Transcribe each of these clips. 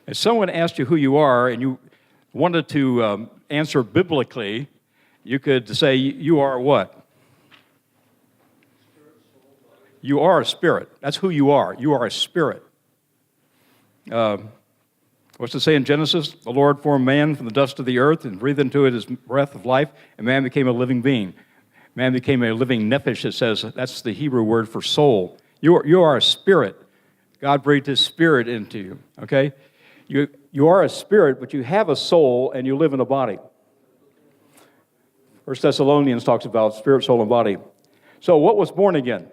If someone asked you who you are and you wanted to answer biblically, you could say you are what? You are a spirit. That's who you are. You are a spirit. What's it say in Genesis? The Lord formed man from the dust of the earth and breathed into it his breath of life, and man became a living being. Man became a living nephesh, it says. That's the Hebrew word for soul. You are a spirit. God breathed his spirit into you, okay? You are a spirit, but you have a soul, and you live in a body. 1 Thessalonians talks about spirit, soul, and body. So what was born again?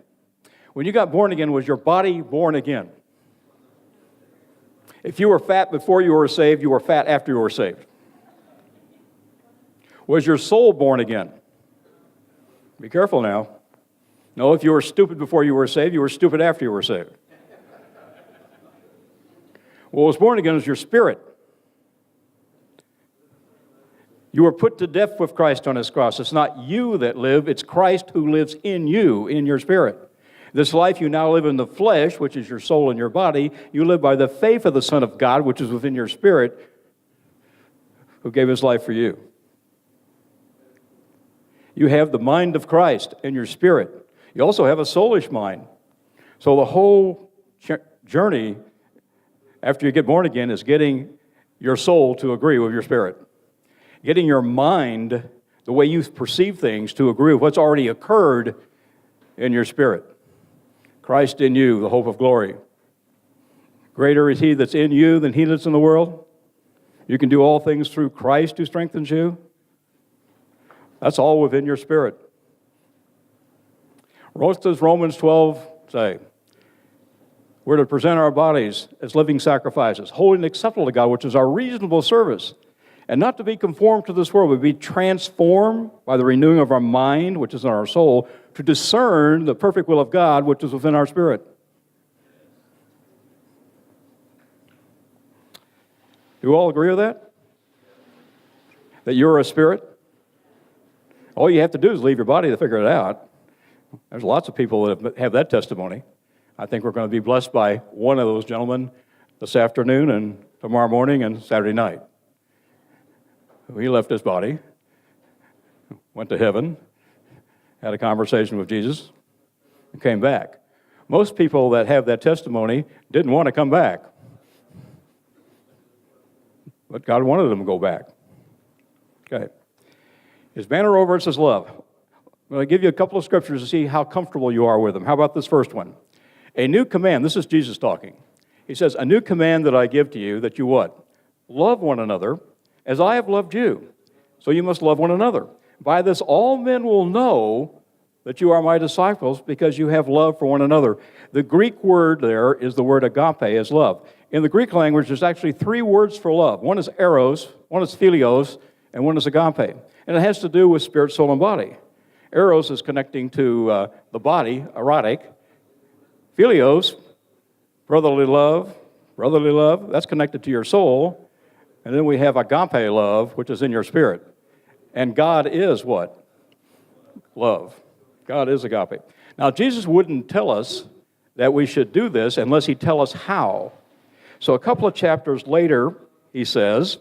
When you got born again, was your body born again? If you were fat before you were saved, you were fat after you were saved. Was your soul born again? Be careful now. No, if you were stupid before you were saved, you were stupid after you were saved. What was born again is your spirit. You were put to death with Christ on his cross. It's not you that live, it's Christ who lives in you, in your spirit. This life you now live in the flesh, which is your soul and your body, you live by the faith of the Son of God, which is within your spirit, who gave his life for you. You have the mind of Christ in your spirit. You also have a soulish mind. So the whole journey after you get born again is getting your soul to agree with your spirit. Getting your mind, the way you perceive things, to agree with what's already occurred in your spirit. Christ in you, the hope of glory. Greater is he that's in you than he that's in the world. You can do all things through Christ who strengthens you. That's all within your spirit. What does Romans 12 say? We're to present our bodies as living sacrifices, holy and acceptable to God, which is our reasonable service. And not to be conformed to this world, but be transformed by the renewing of our mind, which is in our soul, to discern the perfect will of God, which is within our spirit. Do you all agree with that? That you're a spirit? All you have to do is leave your body to figure it out. There's lots of people that have that testimony. I think we're going to be blessed by one of those gentlemen this afternoon and tomorrow morning and Saturday night. He left his body, went to heaven, had a conversation with Jesus, and came back. Most people that have that testimony didn't want to come back. But God wanted them to go back. Okay. His banner over us is love. I'm going to give you a couple of scriptures to see how comfortable you are with them. How about this first one? A new command. This is Jesus talking. He says, a new command that I give to you, that you what? Love one another as I have loved you. So you must love one another. By this all men will know that you are my disciples because you have love for one another. The Greek word there is the word agape, as love. In the Greek language, there's actually three words for love. One is eros, one is philios, and one is agape. And it has to do with spirit, soul, and body. Eros is connecting to the body, erotic. Philios, brotherly love, that's connected to your soul. And then we have agape love, which is in your spirit. And God is what? Love. God is agape. Now, Jesus wouldn't tell us that we should do this unless he tell us how. So a couple of chapters later, he says,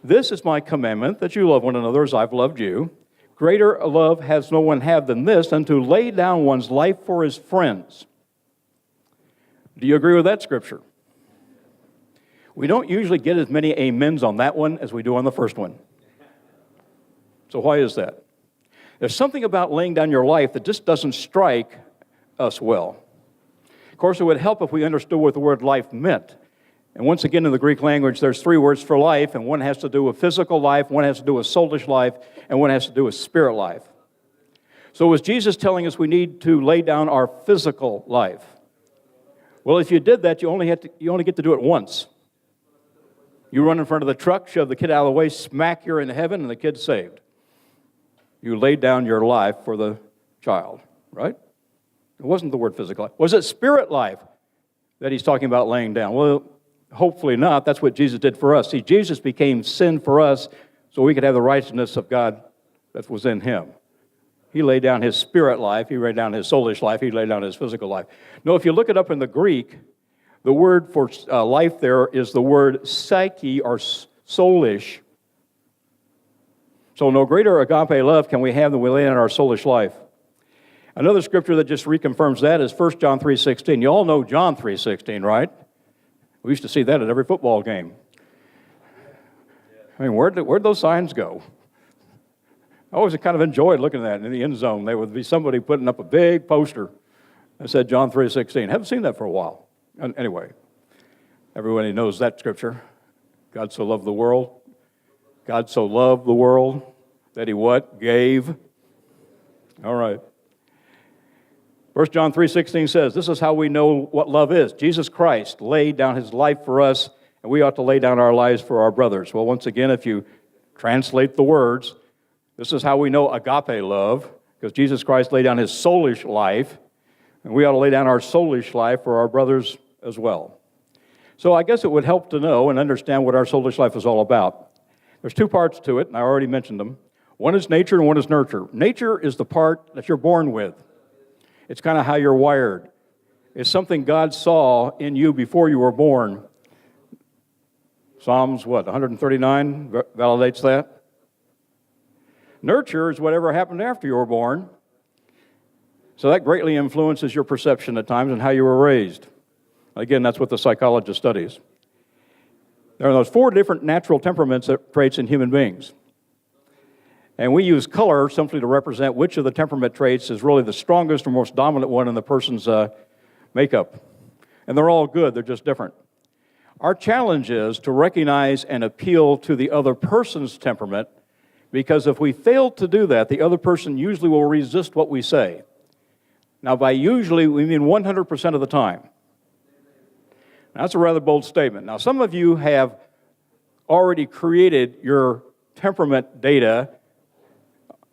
this is my commandment, that you love one another as I've loved you. Greater love has no one had than this, than to lay down one's life for his friends. Do you agree with that scripture? We don't usually get as many amens on that one as we do on the first one. So why is that? There's something about laying down your life that just doesn't strike us well. Of course, it would help if we understood what the word life meant. And once again, in the Greek language, there's three words for life, and one has to do with physical life, one has to do with soulish life, and one has to do with spirit life. So was Jesus telling us we need to lay down our physical life? Well, if you did that, you only get to do it once. You run in front of the truck, shove the kid out of the way, smack, you're in heaven, and the kid's saved. You laid down your life for the child, right? It wasn't the word physical life. Was it spirit life that he's talking about laying down? Well, hopefully not. That's what Jesus did for us. See, Jesus became sin for us so we could have the righteousness of God that was in him. He laid down his spirit life. He laid down his soulish life. He laid down his physical life. No, if you look it up in the Greek, The word for life there is the word psyche or soulish. So no greater agape love can we have than we lay in our soulish life. Another scripture that just reconfirms that is 1 John 3:16. You all know John 3:16, right? We used to see that at every football game. I mean, where'd those signs go? I always kind of enjoyed looking at that in the end zone. There would be somebody putting up a big poster that said John 3:16. Haven't seen that for a while. Anyway, everybody knows that scripture. God so loved the world. God so loved the world that he what? Gave. All right. 1 John 3:16 says, this is how we know what love is. Jesus Christ laid down his life for us, and we ought to lay down our lives for our brothers. Well, once again, if you translate the words, this is how we know agape love, because Jesus Christ laid down his soulish life, and we ought to lay down our soulish life for our brothers as well. So I guess it would help to know and understand what our soulish life is all about. There's two parts to it, and I already mentioned them. One is nature and one is nurture. Nature is the part that you're born with. It's kind of how you're wired. It's something God saw in you before you were born. Psalms, 139 validates that. Nurture is whatever happened after you were born. So that greatly influences your perception at times and how you were raised. Again, that's what the psychologist studies. There are those 4 different natural temperaments traits in human beings. And we use color simply to represent which of the temperament traits is really the strongest or most dominant one in the person's makeup. And they're all good, they're just different. Our challenge is to recognize and appeal to the other person's temperament, because if we fail to do that, the other person usually will resist what we say. Now, by usually, we mean 100% of the time. Now, that's a rather bold statement. Now, some of you have already created your temperament data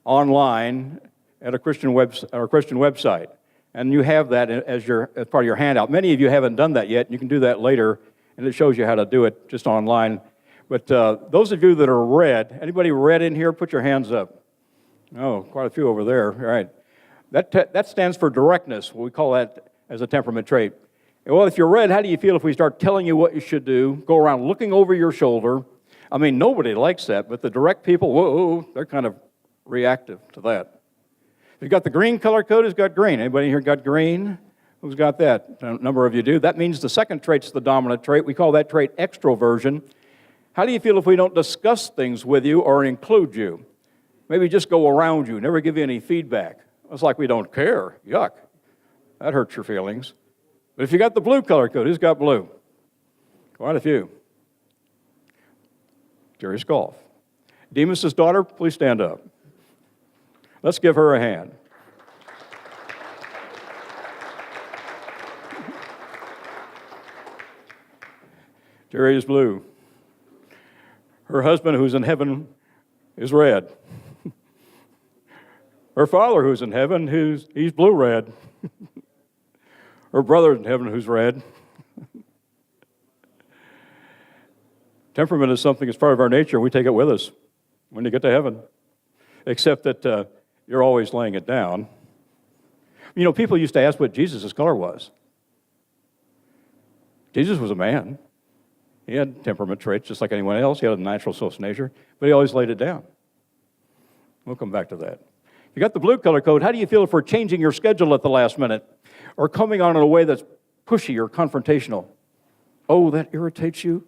online at a Christian website, and you have that as part of your handout. Many of you haven't done that yet. You can do that later, and it shows you how to do it just online. But those of you that are red, anybody red in here, put your hands up. Oh, quite a few over there. All right. That stands for directness. We call that as a temperament trait. Well, if you're red, how do you feel if we start telling you what you should do, go around looking over your shoulder? I mean, nobody likes that, but the direct people, whoa, they're kind of reactive to that. If you've got the green color code, who's got green? Anybody here got green? Who's got that? A number of you do. That means the second trait's the dominant trait. We call that trait extroversion. How do you feel if we don't discuss things with you or include you? Maybe just go around you, never give you any feedback. It's like we don't care. Yuck. That hurts your feelings. But if you got the blue color code, who's got blue? Quite a few. Curious golf. Demas' daughter, please stand up. Let's give her a hand. Jerry is blue. Her husband, who's in heaven, is red. Her father, who's in heaven, he's blue-red. Her brother in heaven, who's red. Temperament is something that's part of our nature, and we take it with us when you get to heaven. Except that you're always laying it down. You know, people used to ask what Jesus' color was. Jesus was a man. He had temperament traits just like anyone else. He had a natural social nature, but he always laid it down. We'll come back to that. You got the blue color code. How do you feel if we're changing your schedule at the last minute or coming on in a way that's pushy or confrontational? Oh, that irritates you?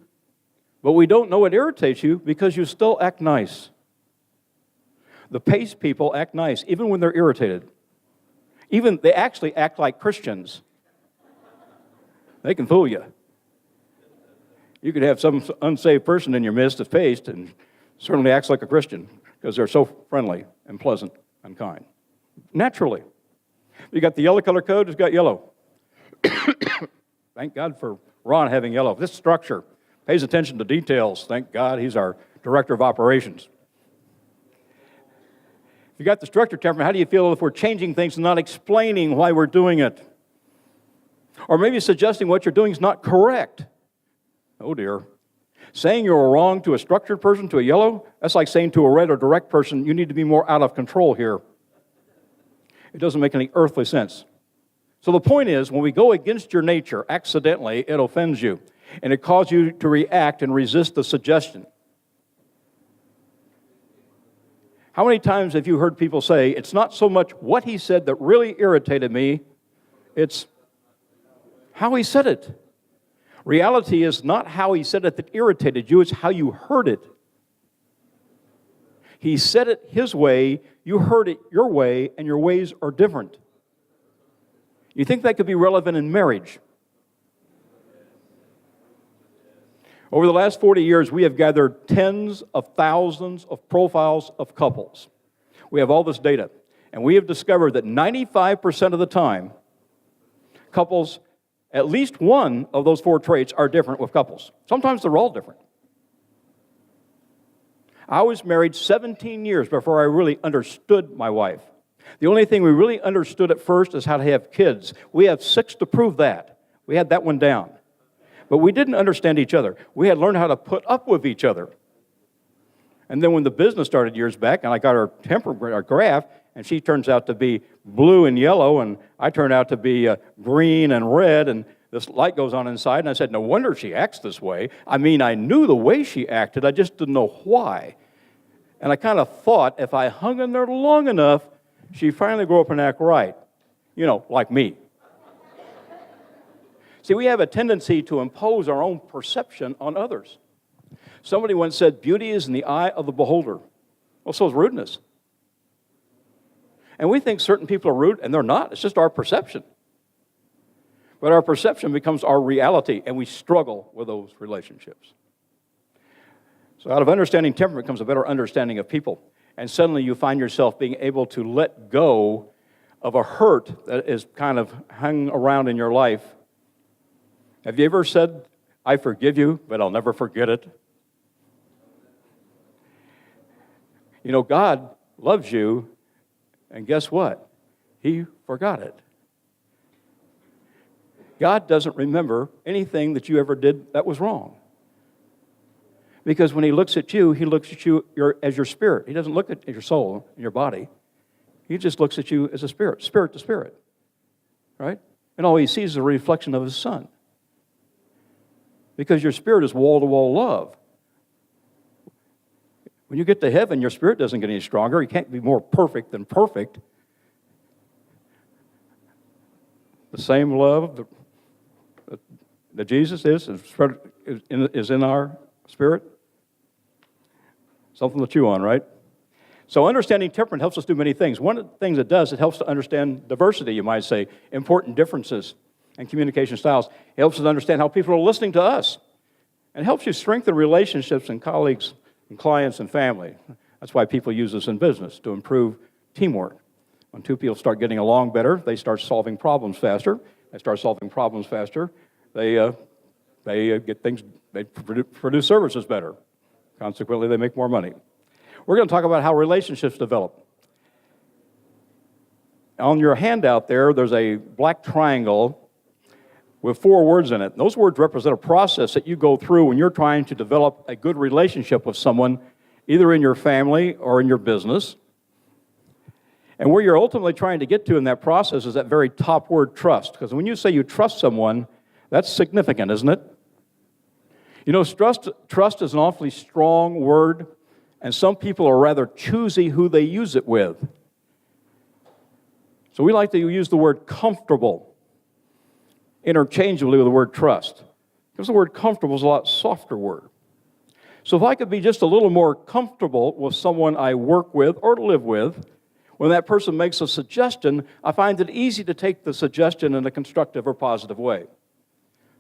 But we don't know it irritates you because you still act nice. The pace people act nice, even when they're irritated. Even they actually act like Christians. They can fool you. You could have some unsaved person in your midst that's paced and certainly acts like a Christian because they're so friendly and pleasant and kind. Naturally. You got the yellow color code, it's got yellow. Thank God for Ron having yellow. This structure pays attention to details. Thank God he's our director of operations. If you got the structure temperament, how do you feel if we're changing things and not explaining why we're doing it? Or maybe suggesting what you're doing is not correct. Oh dear. Saying you're wrong to a structured person, to a yellow, that's like saying to a red or direct person, you need to be more out of control here. It doesn't make any earthly sense. So the point is, when we go against your nature accidentally, it offends you, and it causes you to react and resist the suggestion. How many times have you heard people say, it's not so much what he said that really irritated me, it's how he said it. Reality is not how he said it that irritated you, it's how you heard it. He said it his way, you heard it your way, and your ways are different. You think that could be relevant in marriage? Over the last 40 years, we have gathered tens of thousands of profiles of couples. We have all this data, and we have discovered that 95% of the time, couples, at least one of those 4 traits are different with couples. Sometimes they're all different. I was married 17 years before I really understood my wife. The only thing we really understood at first is how to have kids. We have 6 to prove that. We had that one down. But we didn't understand each other. We had learned how to put up with each other. And then when the business started years back, and I got our graph, and she turns out to be blue and yellow, and I turn out to be green and red, and this light goes on inside, and I said, no wonder she acts this way. I mean, I knew the way she acted, I just didn't know why. And I kind of thought if I hung in there long enough, she'd finally grow up and act right. You know, like me. See, we have a tendency to impose our own perception on others. Somebody once said, beauty is in the eye of the beholder. Well, so is rudeness. And we think certain people are rude, and they're not. It's just our perception. But our perception becomes our reality, and we struggle with those relationships. So out of understanding temperament comes a better understanding of people. And suddenly you find yourself being able to let go of a hurt that is kind of hung around in your life. Have you ever said, I forgive you, but I'll never forget it? You know, God loves you, and guess what? He forgot it. God doesn't remember anything that you ever did that was wrong. Because when he looks at you, he looks at you as your spirit. He doesn't look at your soul and your body. He just looks at you as a spirit, spirit to spirit. Right? And all he sees is a reflection of his Son. Because your spirit is wall-to-wall love. When you get to heaven, your spirit doesn't get any stronger. You can't be more perfect than perfect. The same love that Jesus is in our spirit. Something to chew on, right? So understanding temperament helps us do many things. One of the things it does, it helps to understand diversity, you might say, important differences and communication styles. It helps us understand how people are listening to us. And helps you strengthen relationships and colleagues and clients and family. That's why people use this in business, to improve teamwork. When 2 people start getting along better, they start solving problems faster. They start solving problems faster. They get things, they produce services better. Consequently, they make more money. We're going to talk about how relationships develop. On your handout there's a black triangle with 4 words in it. Those words represent a process that you go through when you're trying to develop a good relationship with someone, either in your family or in your business. And where you're ultimately trying to get to in that process is that very top word, trust. Because when you say you trust someone, that's significant, isn't it? You know, trust is an awfully strong word, and some people are rather choosy who they use it with. So we like to use the word comfortable interchangeably with the word trust, because the word comfortable is a lot softer word. So if I could be just a little more comfortable with someone I work with or live with, when that person makes a suggestion, I find it easy to take the suggestion in a constructive or positive way.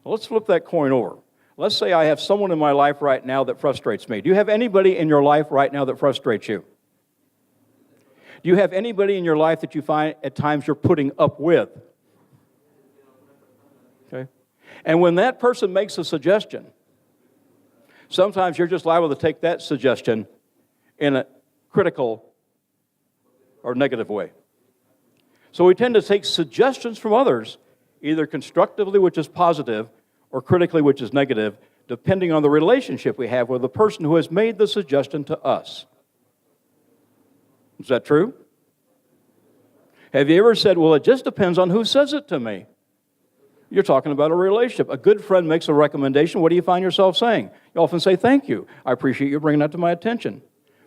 Well, let's flip that coin over. Let's say I have someone in my life right now that frustrates me. Do you have anybody in your life right now that frustrates you? Do you have anybody in your life that you find at times you're putting up with? Okay. And when that person makes a suggestion, sometimes you're just liable to take that suggestion in a critical or negative way. So we tend to take suggestions from others, either constructively, which is positive, or critically, which is negative, depending on the relationship we have with the person who has made the suggestion to us. Is that true? Have you ever said, well, it just depends on who says it to me? You're talking about a relationship. A good friend makes a recommendation. What do you find yourself saying? You often say, thank you. I appreciate you bringing that to my attention.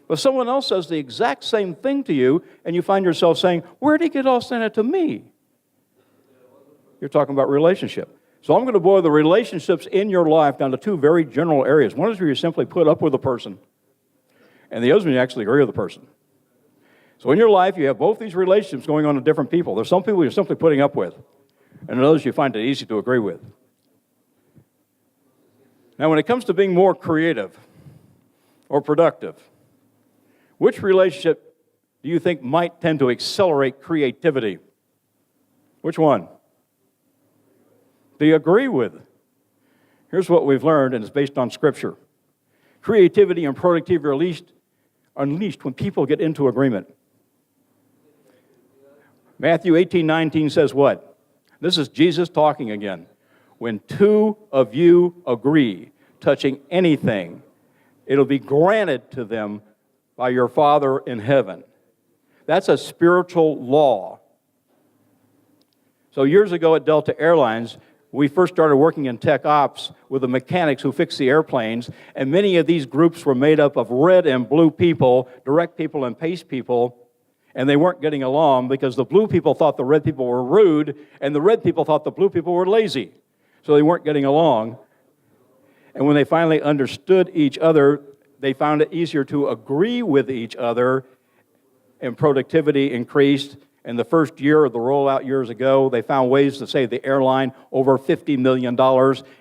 But someone else says the exact same thing to you, and you find yourself saying, where did he get all saying it to me? You're talking about relationship. So I'm going to boil the relationships in your life down to two very general areas. One is where you simply put up with a person, and the other is when you actually agree with the person. So in your life, you have both these relationships going on with different people. There's some people you're simply putting up with, and others you find it easy to agree with. Now, when it comes to being more creative or productive, which relationship do you think might tend to accelerate creativity? Which one? Do you agree with? Here's what we've learned, and it's based on Scripture. Creativity and productivity are unleashed when people get into agreement. Matthew 18:19 says what? This is Jesus talking again. When two of you agree, touching anything, it'll be granted to them by your Father in heaven. That's a spiritual law. So years ago at Delta Airlines, we first started working in tech ops with the mechanics who fixed the airplanes, and many of these groups were made up of red and blue people, direct people and pace people, and they weren't getting along because the blue people thought the red people were rude, and the red people thought the blue people were lazy. So they weren't getting along. And when they finally understood each other, they found it easier to agree with each other, and productivity increased. In the first year of the rollout years ago, they found ways to save the airline over $50 million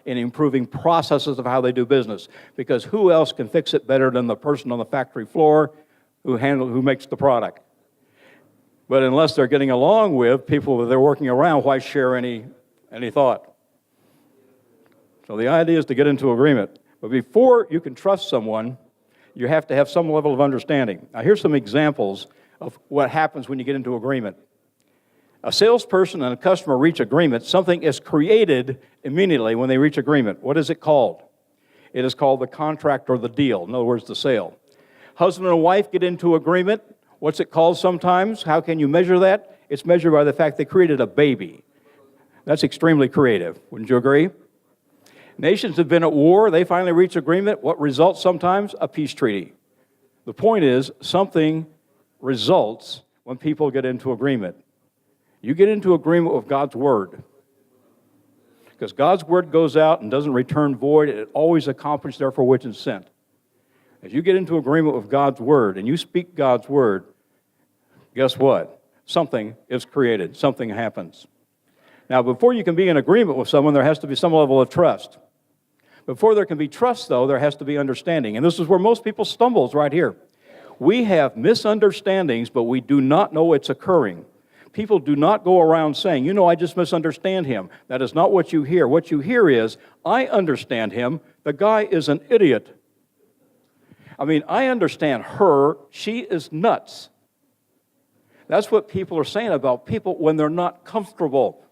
in improving processes of how they do business. Because who else can fix it better than the person on the factory floor who makes the product? But unless they're getting along with people that they're working around, why share any thought? So the idea is to get into agreement. But before you can trust someone, you have to have some level of understanding. Now, here's some examples of what happens when you get into agreement. A salesperson and a customer reach agreement. Something is created immediately when they reach agreement. What is it called? It is called the contract or the deal. In other words, the sale. Husband and wife get into agreement. What's it called sometimes? How can you measure that? It's measured by the fact they created a baby. That's extremely creative. Wouldn't you agree? Nations have been at war. They finally reach agreement. What results sometimes? A peace treaty. The point is, something results when people get into agreement. You get into agreement with God's Word. Because God's Word goes out and doesn't return void. It always accomplishes there for which it's sent. As you get into agreement with God's Word and you speak God's Word, guess what? Something is created. Something happens. Now, before you can be in agreement with someone, there has to be some level of trust. Before there can be trust, though, there has to be understanding. And this is where most people stumble, is right here. We have misunderstandings, but we do not know it's occurring. People do not go around saying, I just misunderstand him. That is not what you hear. What you hear is, I understand him. The guy is an idiot. I understand her. She is nuts. That's what people are saying about people when they're not comfortable.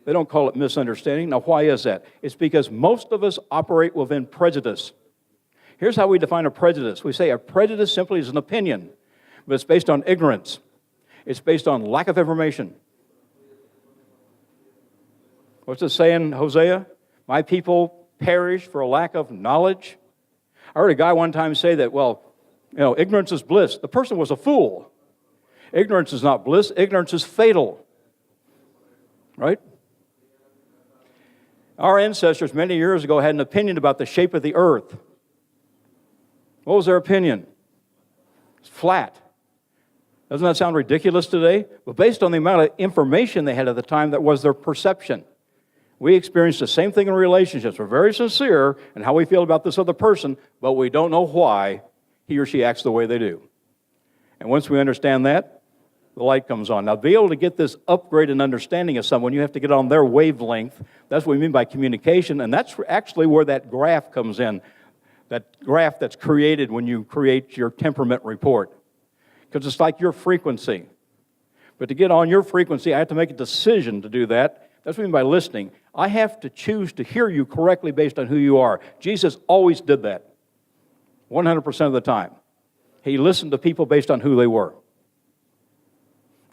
They don't call it misunderstanding. Now, why is that? It's because most of us operate within prejudice. Here's how we define a prejudice. We say a prejudice simply is an opinion, but it's based on ignorance. It's based on lack of information. What's it say in Hosea? My people perish for a lack of knowledge. I heard a guy one time say that, ignorance is bliss. The person was a fool. Ignorance is not bliss. Ignorance is fatal. Right? Our ancestors many years ago had an opinion about the shape of the earth. What was their opinion? It's flat. Doesn't that sound ridiculous today? But based on the amount of information they had at the time, that was their perception. We experience the same thing in relationships. We're very sincere in how we feel about this other person, but we don't know why he or she acts the way they do. And once we understand that, the light comes on. Now, to be able to get this upgrade in understanding of someone, you have to get on their wavelength. That's what we mean by communication, and that's actually where that graph comes in, that graph that's created when you create your temperament report, because it's like your frequency. But to get on your frequency, I have to make a decision to do that. That's what I mean by listening. I have to choose to hear you correctly based on who you are. Jesus always did that, 100% of the time. He listened to people based on who they were.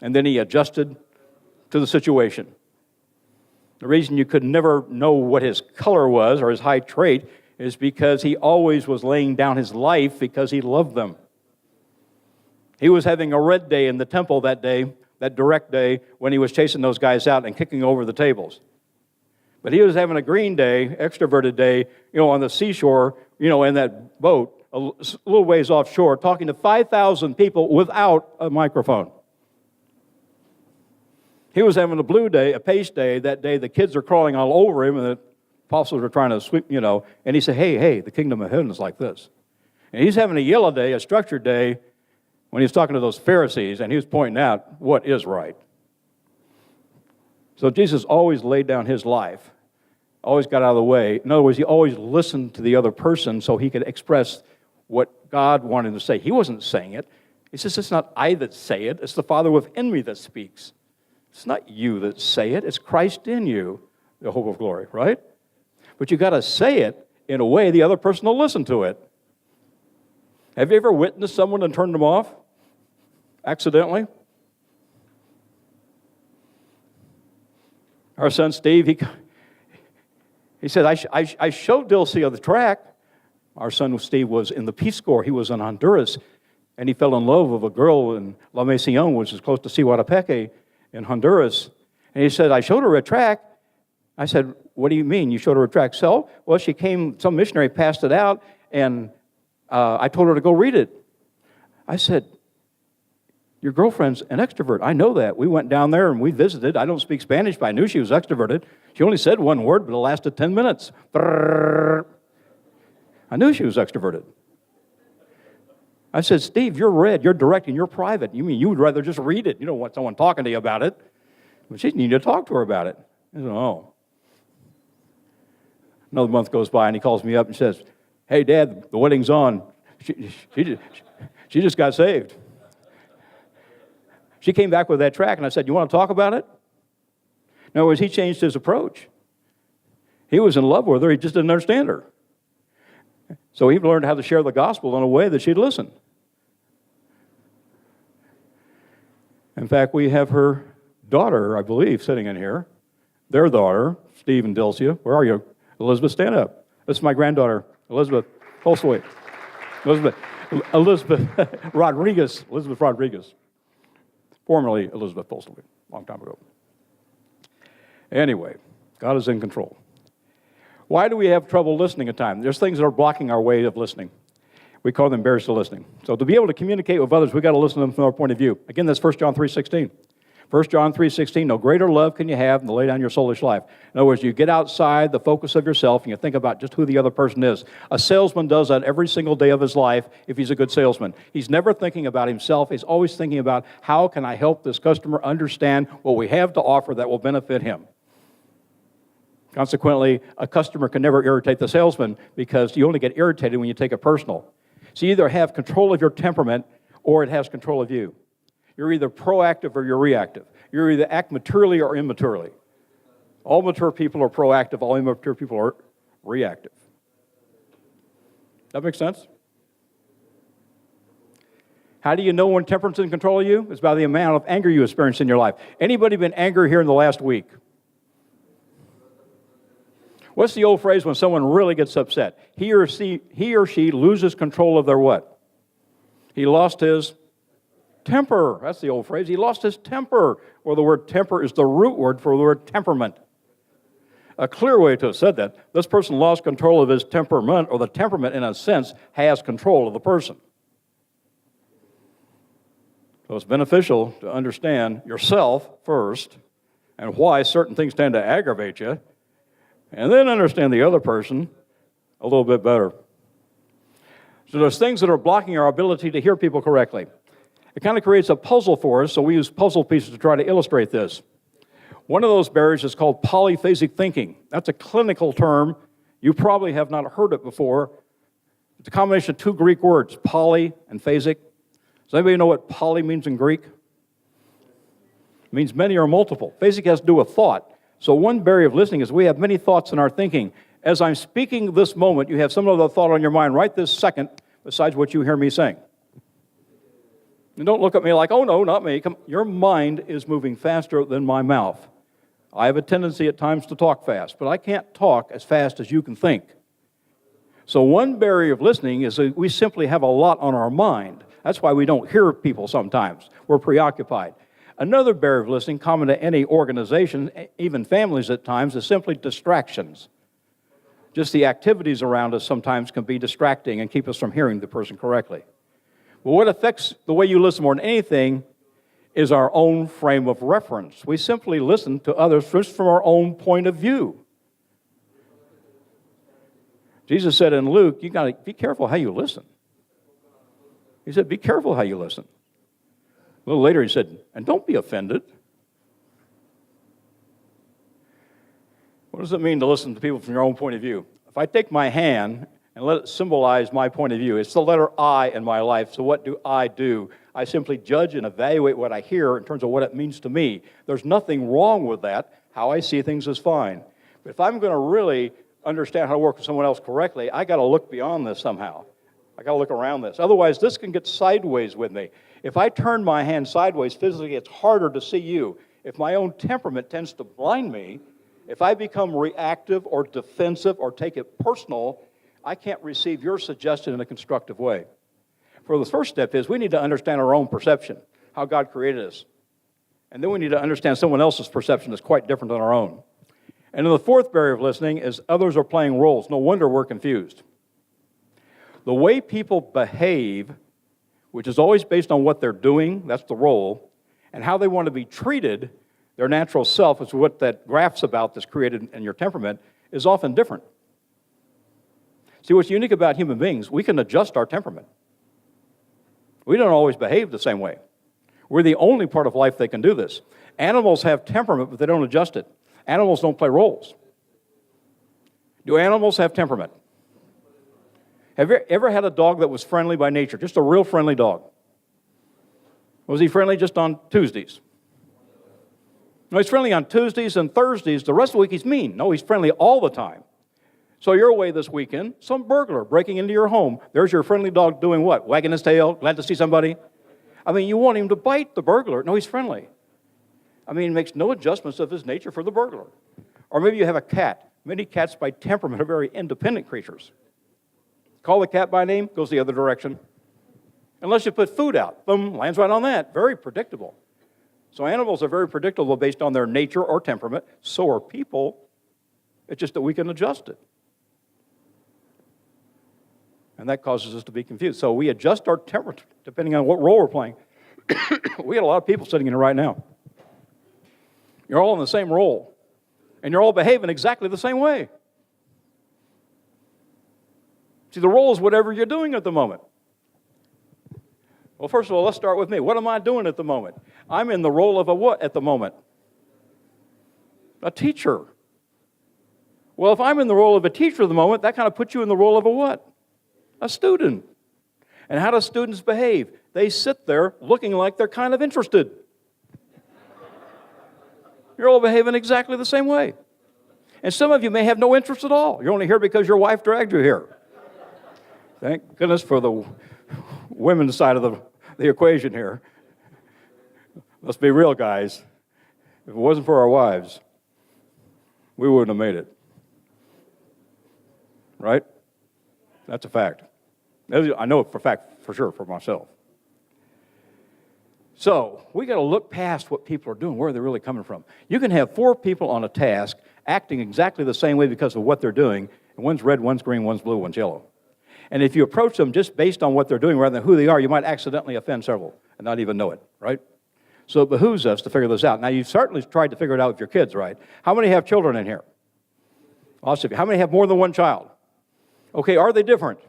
And then he adjusted to the situation. The reason you could never know what his color was or his high trait is because he always was laying down his life because he loved them. He was having a red day in the temple that day, that direct day, when he was chasing those guys out and kicking over the tables. But he was having a green day, extroverted day, on the seashore, in that boat, a little ways offshore, talking to 5,000 people without a microphone. He was having a blue day, a pace day, that day the kids are crawling all over him and the apostles are trying to sweep, and he said, hey, the kingdom of heaven is like this. And he's having a yellow day, a structured day, when he was talking to those Pharisees and he was pointing out what is right. So Jesus always laid down his life, always got out of the way. In other words, he always listened to the other person so he could express what God wanted him to say. He wasn't saying it. He says, it's not I that say it, it's the Father within me that speaks. It's not you that say it, it's Christ in you, the hope of glory, right? But you got to say it in a way the other person will listen to it. Have you ever witnessed someone and turned them off accidentally? Our son Steve, he said, I showed Dilsey on the track. Our son Steve was in the Peace Corps. He was in Honduras, and he fell in love with a girl in La Misión, which is close to Cihuatapeque in Honduras. And he said, I showed her a track. I said, what do you mean you showed her a track? So, well, she came, some missionary passed it out, and I told her to go read it. I said, your girlfriend's an extrovert. I know that. We went down there and we visited. I don't speak Spanish, but I knew she was extroverted. She only said one word, but it lasted 10 minutes. I knew she was extroverted. I said, Steve, you're red, you're direct, and you're private. You mean you would rather just read it? You don't want someone talking to you about it. But she needed to talk to her about it. I said, oh. Another month goes by, and he calls me up and says, hey, Dad, the wedding's on. She just got saved. She came back with that track, and I said, you want to talk about it? In other words, he changed his approach. He was in love with her, he just didn't understand her. So he learned how to share the gospel in a way that she'd listen. In fact, we have her daughter, I believe, sitting in here. Their daughter, Steve and Dilcia. Where are you? Elizabeth, stand up. This is my granddaughter, Elizabeth Postlewait. Elizabeth Rodriguez. Formerly Elizabeth Postlewait, a long time ago. Anyway, God is in control. Why do we have trouble listening at times? There's things that are blocking our way of listening. We call them barriers to listening. So to be able to communicate with others, we've got to listen to them from their point of view. Again, that's 1 John 3:16. 1 John 3:16, no greater love can you have than to lay down your soulish life. In other words, you get outside the focus of yourself and you think about just who the other person is. A salesman does that every single day of his life if he's a good salesman. He's never thinking about himself. He's always thinking about how can I help this customer understand what we have to offer that will benefit him. Consequently, a customer can never irritate the salesman because you only get irritated when you take it personal. So you either have control of your temperament or it has control of you. You're either proactive or you're reactive. You're either act maturely or immaturely. All mature people are proactive. All immature people are reactive. That makes sense? How do you know when temperance is in control of you? It's by the amount of anger you experience in your life. Anybody been angry here in the last week? What's the old phrase when someone really gets upset? He or she loses control of their what? He lost his temper. That's the old phrase. He lost his temper. Or the word temper is the root word for the word temperament. A clear way to have said that, this person lost control of his temperament, or the temperament, in a sense, has control of the person. So it's beneficial to understand yourself first and why certain things tend to aggravate you, and then understand the other person a little bit better. So there's things that are blocking our ability to hear people correctly. It kind of creates a puzzle for us, so we use puzzle pieces to try to illustrate this. One of those barriers is called polyphasic thinking. That's a clinical term. You probably have not heard it before. It's a combination of two Greek words, poly and phasic. Does anybody know what poly means in Greek? It means many or multiple. Phasic has to do with thought. So one barrier of listening is we have many thoughts in our thinking. As I'm speaking this moment, you have some other thought on your mind right this second besides what you hear me saying. And don't look at me like, oh no, not me. Your mind is moving faster than my mouth. I have a tendency at times to talk fast, but I can't talk as fast as you can think. So one barrier of listening is that we simply have a lot on our mind. That's why we don't hear people sometimes. We're preoccupied. Another barrier of listening, common to any organization, even families at times, is simply distractions. Just the activities around us sometimes can be distracting and keep us from hearing the person correctly. But what affects the way you listen more than anything is our own frame of reference. We simply listen to others just from our own point of view. Jesus said in Luke, you got to be careful how you listen. He said, be careful how you listen. A little later he said, and don't be offended. What does it mean to listen to people from your own point of view? If I take my hand and let it symbolize my point of view, it's the letter I in my life, so what do? I simply judge and evaluate what I hear in terms of what it means to me. There's nothing wrong with that. How I see things is fine. But if I'm going to really understand how to work with someone else correctly, I got to look beyond this somehow. I got to look around this. Otherwise, this can get sideways with me. If I turn my hand sideways physically, it's harder to see you. If my own temperament tends to blind me, if I become reactive or defensive or take it personal, I can't receive your suggestion in a constructive way. For the first step is we need to understand our own perception, how God created us. And then we need to understand someone else's perception that's quite different than our own. And then the fourth barrier of listening is others are playing roles. No wonder we're confused. The way people behave, which is always based on what they're doing, that's the role, and how they want to be treated, their natural self, is what that graph's about that's created in your temperament, is often different. See, what's unique about human beings, we can adjust our temperament. We don't always behave the same way. We're the only part of life that can do this. Animals have temperament, but they don't adjust it. Animals don't play roles. Do animals have temperament? Have you ever had a dog that was friendly by nature, just a real friendly dog? Was he friendly just on Tuesdays? No, he's friendly on Tuesdays and Thursdays. The rest of the week he's mean. No, he's friendly all the time. So you're away this weekend, some burglar breaking into your home. There's your friendly dog doing what? Wagging his tail, glad to see somebody? I mean, you want him to bite the burglar. No, he's friendly. I mean, he makes no adjustments of his nature for the burglar. Or maybe you have a cat. Many cats by temperament are very independent creatures. Call the cat by name, goes the other direction. Unless you put food out, boom, lands right on that. Very predictable. So animals are very predictable based on their nature or temperament. So are people. It's just that we can adjust it. And that causes us to be confused. So we adjust our temperament depending on what role we're playing. We got a lot of people sitting in here right now. You're all in the same role. And you're all behaving exactly the same way. See, the role is whatever you're doing at the moment. Well, first of all, let's start with me. What am I doing at the moment? I'm in the role of a what at the moment? A teacher. Well, if I'm in the role of a teacher at the moment, that kind of puts you in the role of a what? A student. And how do students behave? They sit there looking like they're kind of interested. You're all behaving exactly the same way. And some of you may have no interest at all. You're only here because your wife dragged you here. Thank goodness for the women's side of the equation here. Let's be real, guys. If it wasn't for our wives, we wouldn't have made it. Right? That's a fact. I know it for a fact, for sure, for myself. So, we got to look past what people are doing, where they're really coming from. You can have 4 people on a task acting exactly the same way because of what they're doing, and one's red, one's green, one's blue, one's yellow. And if you approach them just based on what they're doing rather than who they are, you might accidentally offend several and not even know it, right? So it behooves us to figure this out. Now, you've certainly tried to figure it out with your kids, right? How many have children in here? Lots of you. How many have more than one child? Okay, are they different?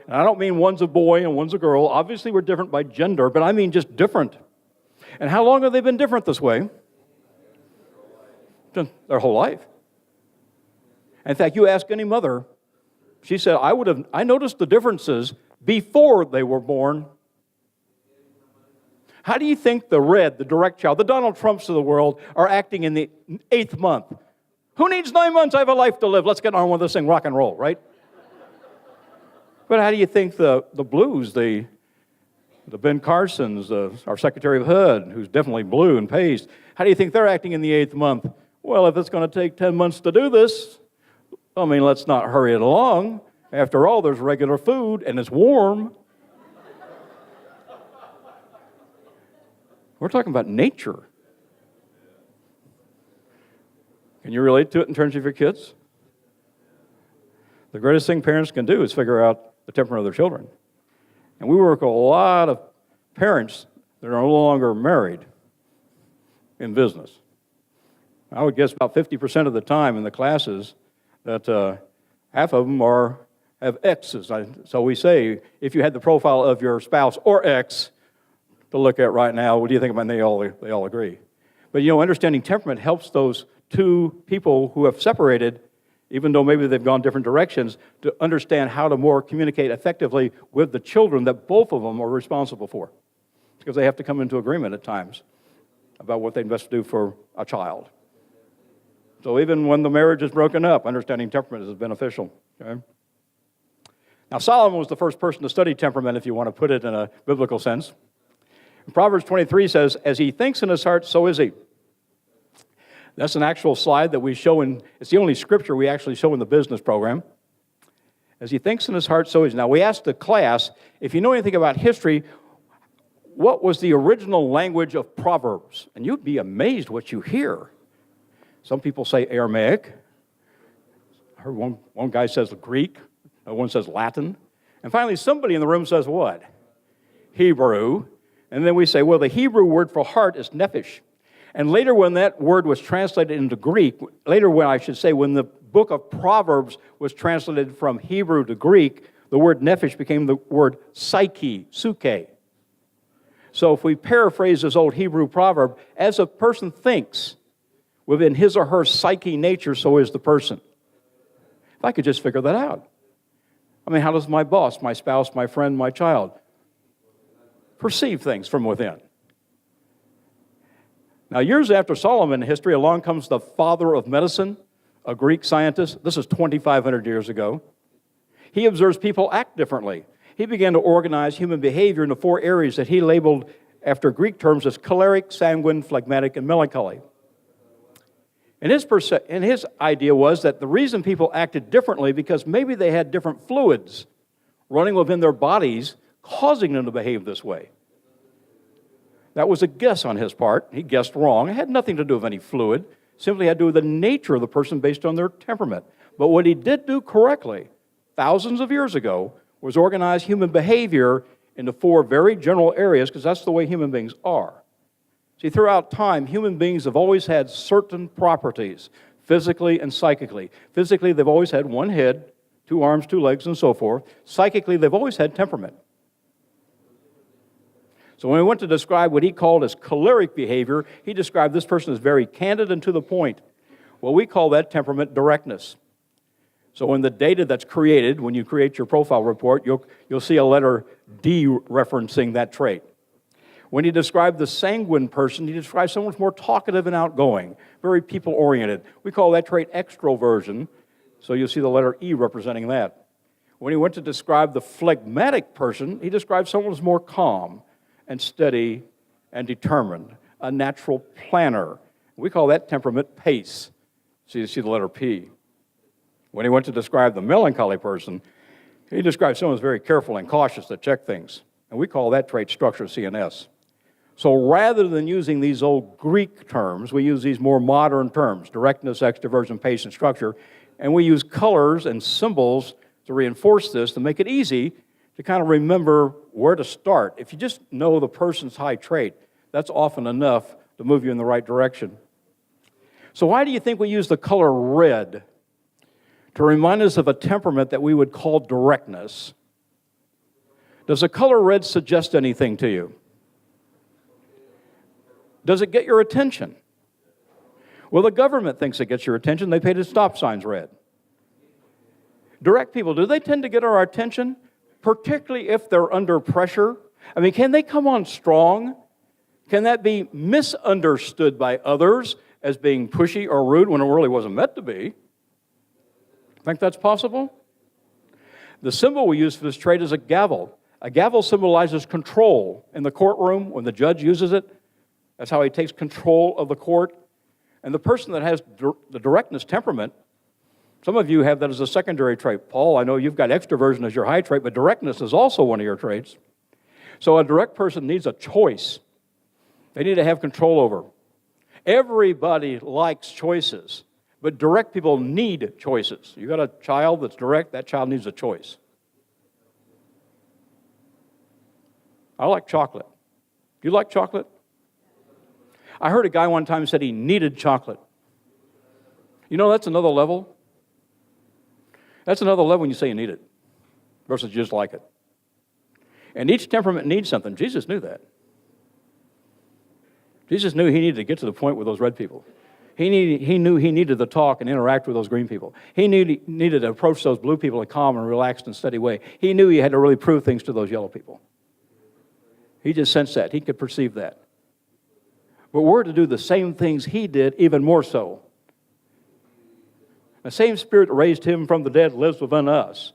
And I don't mean one's a boy and one's a girl. Obviously, we're different by gender, but I mean just different. And how long have they been different this way? Their whole life. In fact, you ask any mother, she said, I noticed the differences before they were born. How do you think the direct child, the Donald Trumps of the world, are acting in the 8th month? Who needs 9 months? I have a life to live. Let's get on with this thing, rock and roll, right? But how do you think the blues, the The Ben Carsons, our Secretary of HUD, who's definitely blue and paste. How do you think they're acting in the 8th month? Well, if it's going to take 10 months to do this, I mean, let's not hurry it along. After all, there's regular food, and it's warm. We're talking about nature. Can you relate to it in terms of your kids? The greatest thing parents can do is figure out the temperament of their children. And we work with a lot of parents that are no longer married in business. I would guess about 50% of the time in the classes that half of them have exes. So we say, if you had the profile of your spouse or ex to look at right now, what do you think about it? They all agree. But understanding temperament helps those two people who have separated, even though maybe they've gone different directions, to understand how to more communicate effectively with the children that both of them are responsible for. Because they have to come into agreement at times about what they best do for a child. So even when the marriage is broken up, understanding temperament is beneficial. Okay? Now, Solomon was the first person to study temperament, if you want to put it in a biblical sense. Proverbs 23 says, as he thinks in his heart, so is he. That's an actual slide that we show it's the only scripture we actually show in the business program. As he thinks in his heart, so is he. Now, we asked the class, if you know anything about history, what was the original language of Proverbs? And you'd be amazed what you hear. Some people say Aramaic. I heard one guy says Greek. One says Latin. And finally, somebody in the room says what? Hebrew. And then we say, well, the Hebrew word for heart is nephesh. And later when that word was translated into Greek, when the book of Proverbs was translated from Hebrew to Greek, the word nephesh became the word psyche, suke. So if we paraphrase this old Hebrew proverb, as a person thinks within his or her psyche nature, so is the person. If I could just figure that out. I mean, how does my boss, my spouse, my friend, my child perceive things from within? Now, years after Solomon in history, along comes the father of medicine, a Greek scientist. This is 2,500 years ago. He observes people act differently. He began to organize human behavior into 4 areas that he labeled after Greek terms as choleric, sanguine, phlegmatic, and melancholy. And his idea was that the reason people acted differently because maybe they had different fluids running within their bodies causing them to behave this way. That was a guess on his part. He guessed wrong. It had nothing to do with any fluid. Simply had to do with the nature of the person based on their temperament. But what he did do correctly, thousands of years ago, was organize human behavior into 4 very general areas, because that's the way human beings are. See, throughout time, human beings have always had certain properties, physically and psychically. Physically, they've always had 1 head, 2 arms, 2 legs, and so forth. Psychically, they've always had temperament. So when we went to describe what he called as choleric behavior, he described this person as very candid and to the point. Well, we call that temperament directness. So in the data that's created, when you create your profile report, you'll see a letter D referencing that trait. When he described the sanguine person, he described someone who's more talkative and outgoing, very people-oriented. We call that trait extroversion, so you'll see the letter E representing that. When he went to describe the phlegmatic person, he described someone who's more calm and steady and determined, a natural planner. We call that temperament pace. So you see the letter P. When he went to describe the melancholy person, he described someone who's very careful and cautious to check things. And we call that trait structure CNS. So rather than using these old Greek terms, we use these more modern terms, directness, extroversion, pace, and structure, and we use colors and symbols to reinforce this, to make it easy to kind of remember where to start. If you just know the person's high trait, that's often enough to move you in the right direction. So why do you think we use the color red? To remind us of a temperament that we would call directness. Does the color red suggest anything to you? Does it get your attention? Well, the government thinks it gets your attention. They painted stop signs red. Direct people, do they tend to get our attention? Particularly if they're under pressure? I mean, can they come on strong? Can that be misunderstood by others as being pushy or rude when it really wasn't meant to be? Think that's possible? The symbol we use for this trait is a gavel. A gavel symbolizes control. In the courtroom, when the judge uses it, that's how he takes control of the court. And the person that has the directness temperament, some of you have that as a secondary trait. Paul, I know you've got extroversion as your high trait, but directness is also one of your traits. So a direct person needs a choice. They need to have control over. Everybody likes choices, but direct people need choices. You got a child that's direct, that child needs a choice. I like chocolate. Do you like chocolate? I heard a guy one time said he needed chocolate. You know, that's another level. That's another level when you say you need it versus just like it. And each temperament needs something. Jesus knew that. Jesus knew he needed to get to the point with those red people. He knew he needed to talk and interact with those green people. He knew he needed to approach those blue people in a calm and relaxed and steady way. He knew he had to really prove things to those yellow people. He just sensed that. He could perceive that. But we're to do the same things he did, even more so. The same Spirit that raised him from the dead lives within us.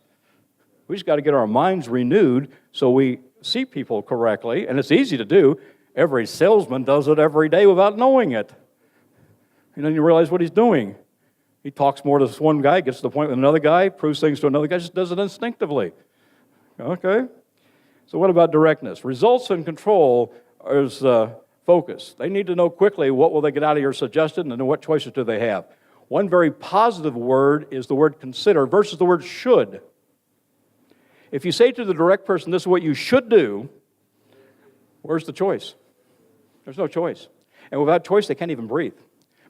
We just got to get our minds renewed so we see people correctly, and it's easy to do. Every salesman does it every day without knowing it. And then you realize what he's doing. He talks more to this one guy, gets to the point with another guy, proves things to another guy, just does it instinctively. Okay? So what about directness? Results and control is focus. They need to know quickly what will they get out of your suggestion and what choices do they have. One very positive word is the word consider versus the word should. If you say to the direct person, this is what you should do, where's the choice? There's no choice. And without choice, they can't even breathe.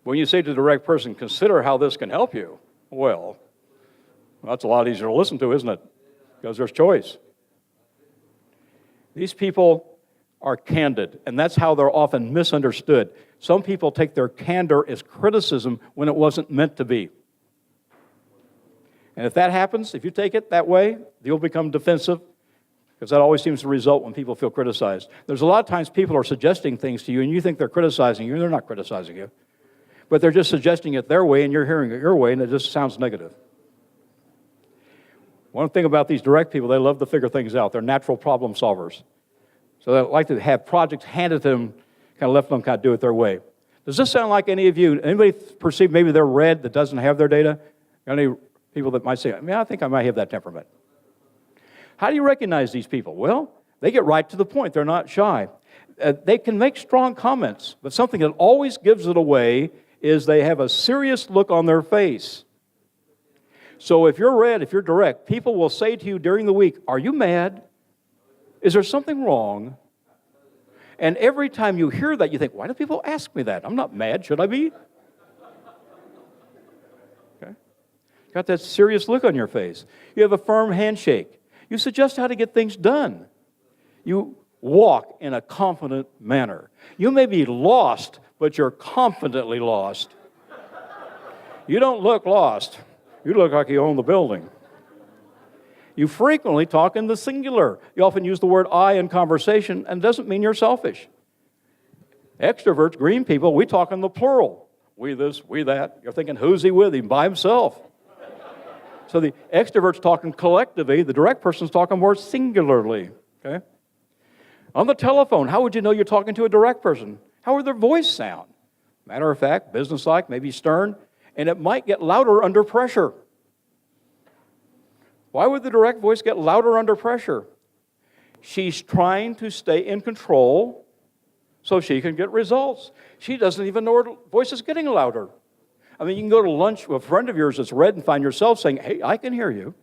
But when you say to the direct person, consider how this can help you, well, that's a lot easier to listen to, isn't it? Because there's choice. These people are candid, and that's how they're often misunderstood. Some people take their candor as criticism when it wasn't meant to be. And if that happens, if you take it that way, you'll become defensive, because that always seems to result when people feel criticized. There's a lot of times people are suggesting things to you, and you think they're criticizing you, and they're not criticizing you. But they're just suggesting it their way, and you're hearing it your way, and it just sounds negative. One thing about these direct people, they love to figure things out. They're natural problem solvers. So they like to have projects handed to them, kind of left them kind of do it their way. Does this sound like any of you? Anybody perceive maybe they're red that doesn't have their data? Any people that might say, I think I might have that temperament. How do you recognize these people? Well, they get right to the point. They're not shy. They can make strong comments, but something that always gives it away is they have a serious look on their face. So if you're red, if you're direct, people will say to you during the week, are you mad? Is there something wrong? And every time you hear that, you think, why do people ask me that? I'm not mad, should I be? Okay. Got that serious look on your face. You have a firm handshake. You suggest how to get things done. You walk in a confident manner. You may be lost, but you're confidently lost. You don't look lost. You look like you own the building. You frequently talk in the singular. You often use the word I in conversation, and it doesn't mean you're selfish. Extroverts, green people, we talk in the plural. We this, we that. You're thinking, who's he with? Him by himself. So the extrovert's talking collectively. The direct person's talking more singularly. Okay? On the telephone, how would you know you're talking to a direct person? How would their voice sound? Matter of fact, businesslike, maybe stern, and it might get louder under pressure. Why would the direct voice get louder under pressure? She's trying to stay in control so she can get results. She doesn't even know her voice is getting louder. I mean, you can go to lunch with a friend of yours that's red and find yourself saying, hey, I can hear you.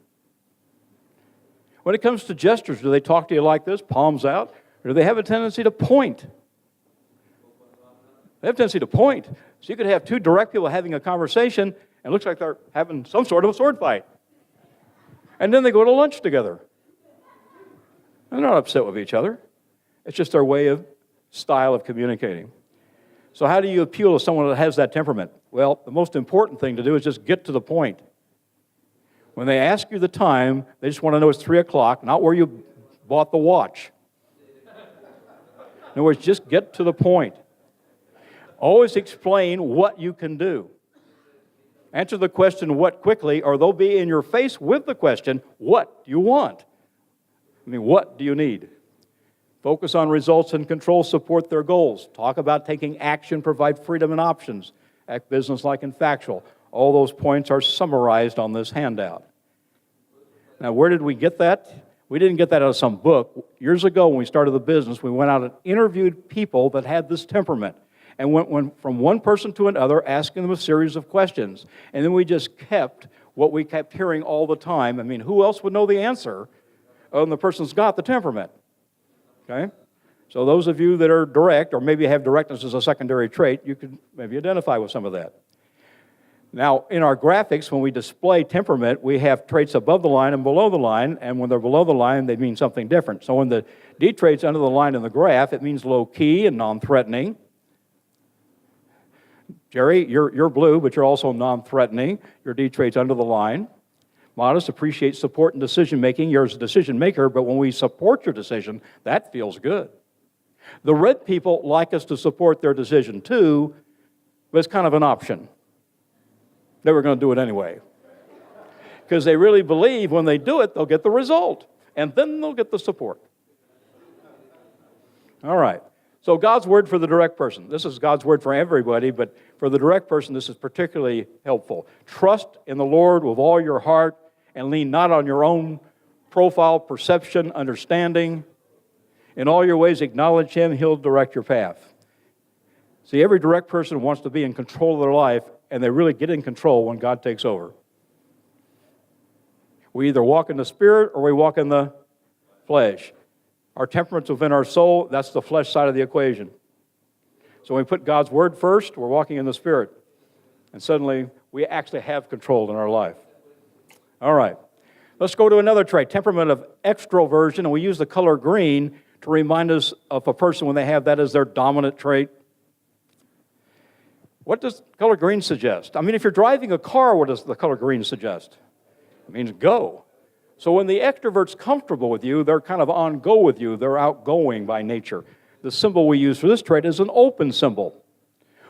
When it comes to gestures, do they talk to you like this, palms out, or do they have a tendency to point? They have a tendency to point. So you could have two direct people having a conversation, and it looks like they're having some sort of a sword fight. And then they go to lunch together. They're not upset with each other. It's just their way of style of communicating. So how do you appeal to someone that has that temperament? Well, the most important thing to do is just get to the point. When they ask you the time, they just want to know it's 3 o'clock, not where you bought the watch. In other words, just get to the point. Always explain what you can do. Answer the question, what, quickly, or they'll be in your face with the question, what do you want? I mean, what do you need? Focus on results and control, support their goals. Talk about taking action, provide freedom and options. Act businesslike and factual. All those points are summarized on this handout. Now, where did we get that? We didn't get that out of some book. Years ago, when we started the business, we went out and interviewed people that had this temperament and went from one person to another, asking them a series of questions. And then we just kept what we kept hearing all the time. I mean, who else would know the answer other than the person's got the temperament? Okay? So those of you that are direct, or maybe have directness as a secondary trait, you could maybe identify with some of that. Now, in our graphics, when we display temperament, we have traits above the line and below the line, and when they're below the line, they mean something different. So when the D trait's under the line in the graph, it means low-key and non-threatening. Jerry, you're blue, but you're also non-threatening. Your D trait's under the line. Modest, appreciate support and decision-making. You're a decision-maker, but when we support your decision, that feels good. The red people like us to support their decision too, but it's kind of an option. They were going to do it anyway. Because they really believe when they do it, they'll get the result. And then they'll get the support. All right. So God's word for the direct person. This is God's word for everybody, but for the direct person, this is particularly helpful. Trust in the Lord with all your heart and lean not on your own profile, perception, understanding. In all your ways, acknowledge Him. He'll direct your path. See, every direct person wants to be in control of their life, and they really get in control when God takes over. We either walk in the Spirit or we walk in the flesh. Our temperament's within our soul. That's the flesh side of the equation. So when we put God's Word first, we're walking in the Spirit. And suddenly, we actually have control in our life. All right. Let's go to another trait, temperament of extroversion. And we use the color green to remind us of a person when they have that as their dominant trait. What does color green suggest? I mean, if you're driving a car, what does the color green suggest? It means go. So when the extrovert's comfortable with you, they're kind of on go with you. They're outgoing by nature. The symbol we use for this trait is an open symbol.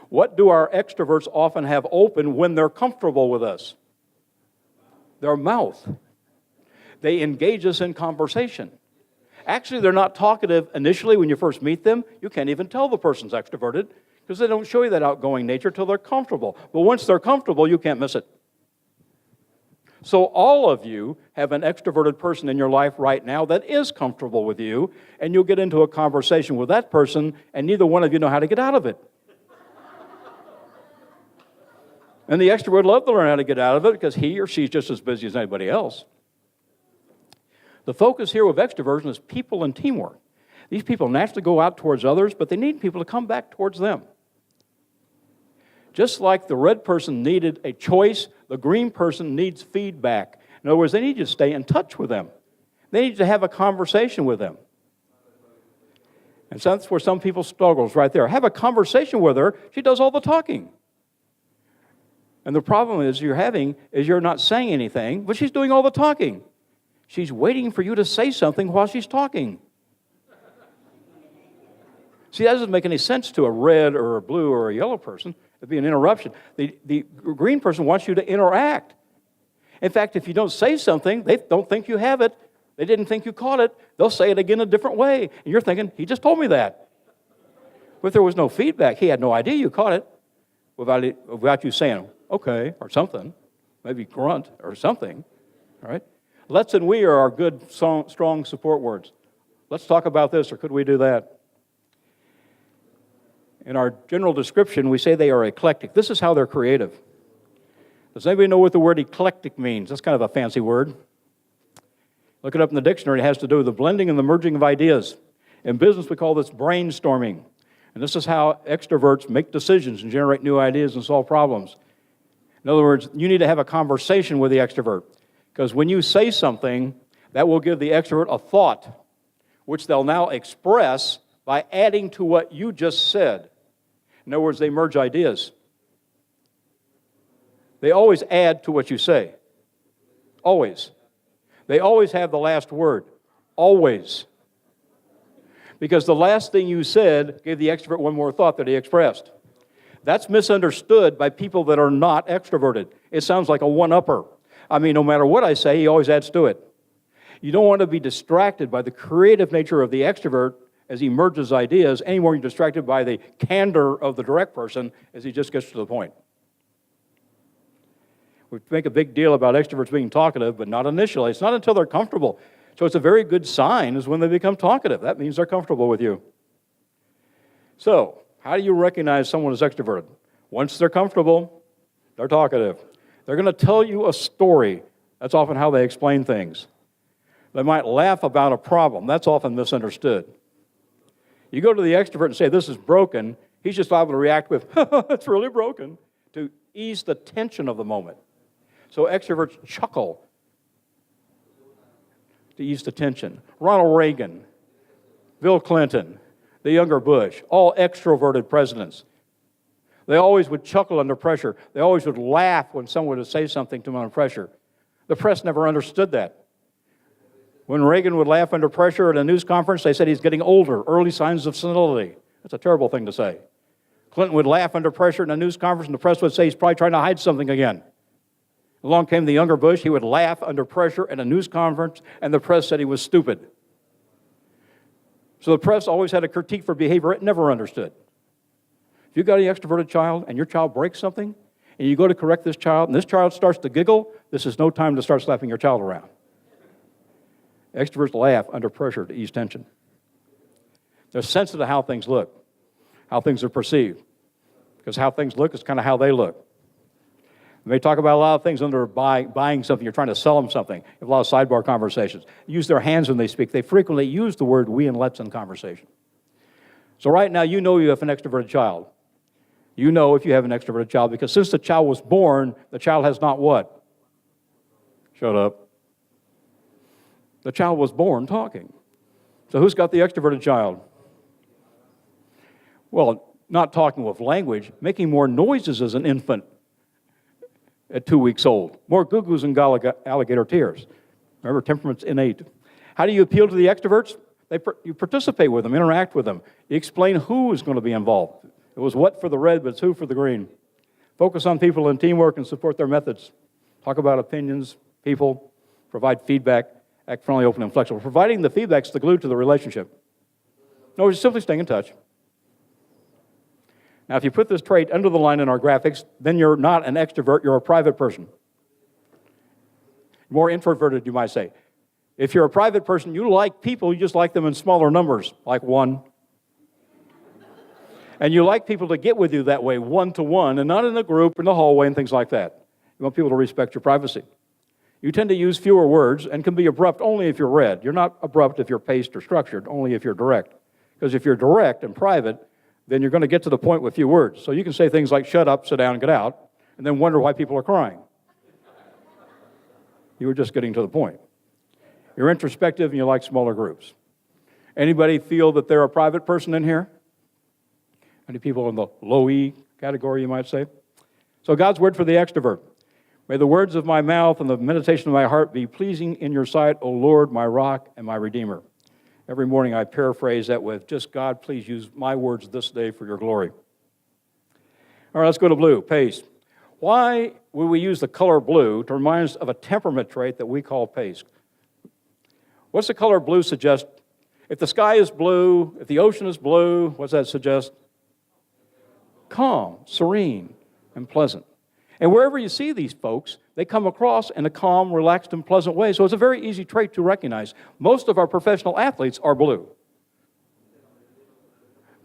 What do our extroverts often have open when they're comfortable with us? Their mouth. They engage us in conversation. Actually, they're not talkative initially when you first meet them. You can't even tell the person's extroverted because they don't show you that outgoing nature till they're comfortable. But once they're comfortable, you can't miss it. So all of you have an extroverted person in your life right now that is comfortable with you, and you'll get into a conversation with that person, and neither one of you know how to get out of it. And the extrovert would love to learn how to get out of it because he or she's just as busy as anybody else. The focus here with extroversion is people and teamwork. These people naturally go out towards others, but they need people to come back towards them. Just like the red person needed a choice, the green person needs feedback. In other words, they need you to stay in touch with them. They need to have a conversation with them. And so that's where some people struggle, right there. Have a conversation with her. She does all the talking. And the problem you're not saying anything, but she's doing all the talking. She's waiting for you to say something while she's talking. See, that doesn't make any sense to a red or a blue or a yellow person. It'd be an interruption. The green person wants you to interact. In fact, if you don't say something, they don't think you have it. They didn't think you caught it. They'll say it again a different way. And you're thinking, he just told me that. But if there was no feedback, he had no idea you caught it without you saying, okay, or something. Maybe grunt or something. All right? Let's and we are our good, strong support words. Let's talk about this, or could we do that? In our general description, we say they are eclectic. This is how they're creative. Does anybody know what the word eclectic means? That's kind of a fancy word. Look it up in the dictionary. It has to do with the blending and the merging of ideas. In business, we call this brainstorming. And this is how extroverts make decisions and generate new ideas and solve problems. In other words, you need to have a conversation with the extrovert. Because when you say something, that will give the extrovert a thought, which they'll now express by adding to what you just said. In other words, they merge ideas. They always add to what you say. Always. They always have the last word. Always. Because the last thing you said gave the extrovert one more thought that he expressed. That's misunderstood by people that are not extroverted. It sounds like a one-upper. I mean, no matter what I say, he always adds to it. You don't want to be distracted by the creative nature of the extrovert as he merges ideas, any more you're distracted by the candor of the direct person as he just gets to the point. We make a big deal about extroverts being talkative, but not initially. It's not until they're comfortable. So it's a very good sign is when they become talkative. That means they're comfortable with you. So, how do you recognize someone is extroverted? Once they're comfortable, they're talkative. They're going to tell you a story. That's often how they explain things. They might laugh about a problem. That's often misunderstood. You go to the extrovert and say, this is broken. He's just able to react with, it's really broken, to ease the tension of the moment. So extroverts chuckle to ease the tension. Ronald Reagan, Bill Clinton, the younger Bush, all extroverted presidents. They always would chuckle under pressure. They always would laugh when someone would say something to them under pressure. The press never understood that. When Reagan would laugh under pressure at a news conference, they said he's getting older, early signs of senility. That's a terrible thing to say. Clinton would laugh under pressure in a news conference, and the press would say he's probably trying to hide something again. Along came the younger Bush. He would laugh under pressure at a news conference, and the press said he was stupid. So the press always had a critique for behavior it never understood. If you've got an extroverted child, and your child breaks something, and you go to correct this child, and this child starts to giggle, this is no time to start slapping your child around. Extroverts laugh under pressure to ease tension. They're sensitive to how things look, how things are perceived. Because how things look is kind of how they look. They may talk about a lot of things when they're buying something, you're trying to sell them something. You have a lot of sidebar conversations. Use their hands when they speak. They frequently use the word we and let's in conversation. So right now, you know you have an extroverted child. You know if you have an extroverted child because since the child was born, the child has not what? Shut up. The child was born talking. So who's got the extroverted child? Well, not talking with language, making more noises as an infant at 2 weeks old. More goo-goos and alligator tears. Remember, temperament's innate. How do you appeal to the extroverts? You participate with them, interact with them. You explain who is going to be involved. It was what for the red, but it's who for the green. Focus on people and teamwork and support their methods. Talk about opinions, people, provide feedback. Act friendly, open, and flexible. Providing the feedback is the glue to the relationship. No, just simply staying in touch. Now, if you put this trait under the line in our graphics, then you're not an extrovert, you're a private person. More introverted, you might say. If you're a private person, you like people, you just like them in smaller numbers, like one. And you like people to get with you that way, one-to-one, and not in a group, in the hallway, and things like that. You want people to respect your privacy. You tend to use fewer words and can be abrupt only if you're read. You're not abrupt if you're paced or structured, only if you're direct. Because if you're direct and private, then you're going to get to the point with few words. So you can say things like, shut up, sit down, and get out, and then wonder why people are crying. You were just getting to the point. You're introspective and you like smaller groups. Anybody feel that they're a private person in here? Any people in the low E category, you might say? So God's word for the extrovert. May the words of my mouth and the meditation of my heart be pleasing in your sight, O Lord, my rock and my redeemer. Every morning I paraphrase that with, just God, please use my words this day for your glory. All right, let's go to blue, pace. Why would we use the color blue to remind us of a temperament trait that we call pace? What's the color blue suggest? If the sky is blue, if the ocean is blue, what's that suggest? Calm, serene, and pleasant. And wherever you see these folks, they come across in a calm, relaxed, and pleasant way. So it's a very easy trait to recognize. Most of our professional athletes are blue.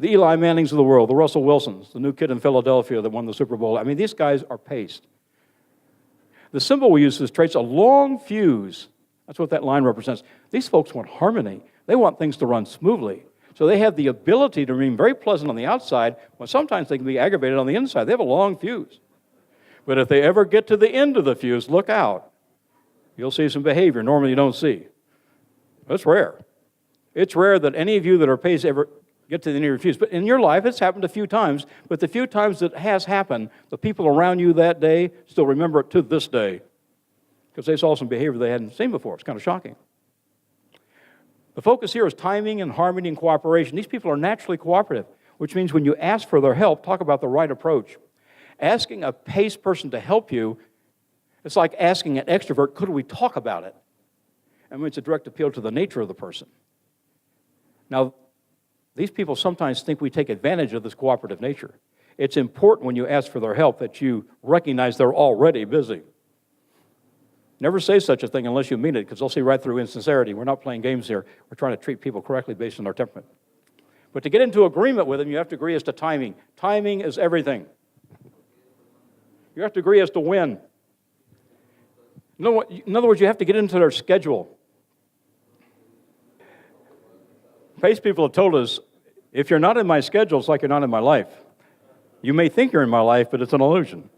The Eli Mannings of the world, the Russell Wilsons, the new kid in Philadelphia that won the Super Bowl. I mean, these guys are paced. The symbol we use for this trait's a long fuse. That's what that line represents. These folks want harmony. They want things to run smoothly. So they have the ability to remain very pleasant on the outside, when sometimes they can be aggravated on the inside. They have a long fuse. But if they ever get to the end of the fuse, look out. You'll see some behavior normally you don't see. That's rare. It's rare that any of you that are paced ever get to the end of your fuse. But in your life, it's happened a few times. But the few times that has happened, the people around you that day still remember it to this day because they saw some behavior they hadn't seen before. It's kind of shocking. The focus here is timing and harmony and cooperation. These people are naturally cooperative, which means when you ask for their help, talk about the right approach. Asking a paced person to help you, it's like asking an extrovert, could we talk about it? I mean, it's a direct appeal to the nature of the person. Now, these people sometimes think we take advantage of this cooperative nature. It's important when you ask for their help that you recognize they're already busy. Never say such a thing unless you mean it, because they'll see right through insincerity. We're not playing games here. We're trying to treat people correctly based on their temperament. But to get into agreement with them, you have to agree as to timing. Timing is everything. You have to agree as to when. In other words, you have to get into their schedule. PACE people have told us, if you're not in my schedule, it's like you're not in my life. You may think you're in my life, but it's an illusion.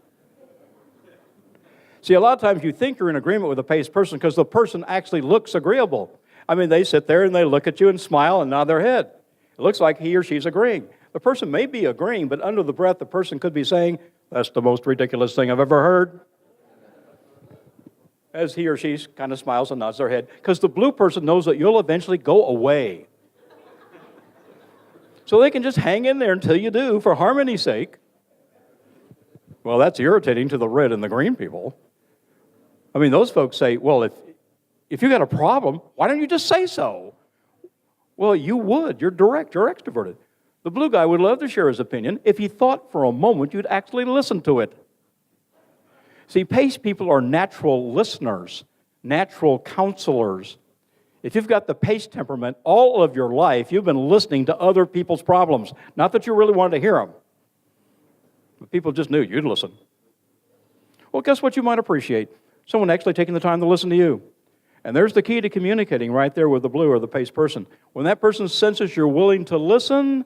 See, a lot of times you think you're in agreement with a PACE person because the person actually looks agreeable. I mean, they sit there and they look at you and smile and nod their head. It looks like he or she's agreeing. The person may be agreeing, but under the breath, the person could be saying, that's the most ridiculous thing I've ever heard. As he or she kind of smiles and nods their head, because the blue person knows that you'll eventually go away. So they can just hang in there until you do, for harmony's sake. Well, that's irritating to the red and the green people. I mean, those folks say, well, if you got a problem, why don't you just say so? Well, you would. You're direct. You're extroverted. The blue guy would love to share his opinion if he thought for a moment you'd actually listen to it. See, PACE people are natural listeners, natural counselors. If you've got the PACE temperament, all of your life, you've been listening to other people's problems. Not that you really wanted to hear them, but people just knew you'd listen. Well, guess what you might appreciate? Someone actually taking the time to listen to you. And there's the key to communicating right there with the blue or the PACE person. When that person senses you're willing to listen,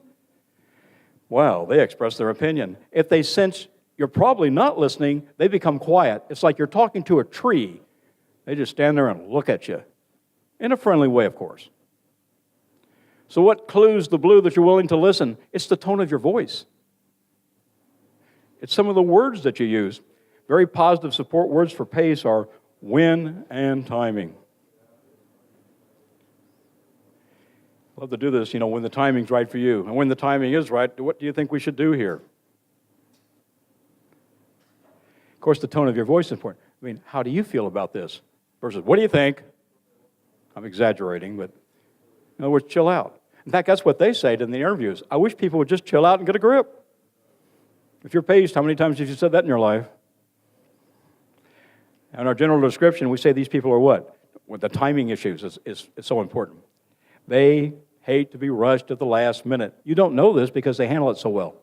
well, they express their opinion. If they sense you're probably not listening, they become quiet. It's like you're talking to a tree. They just stand there and look at you. In a friendly way, of course. So what clues the blue that you're willing to listen? It's the tone of your voice. It's some of the words that you use. Very positive support words for PACE are when and timing. Love to do this, when the timing's right for you. And when the timing is right, what do you think we should do here? Of course, the tone of your voice is important. I mean, how do you feel about this? Versus, what do you think? I'm exaggerating, but in other words, chill out. In fact, that's what they say in the interviews. I wish people would just chill out and get a grip. If you're paced, how many times have you said that in your life? In our general description, we say these people are what? With the timing issues is so important. They hate to be rushed at the last minute. You don't know this because they handle it so well.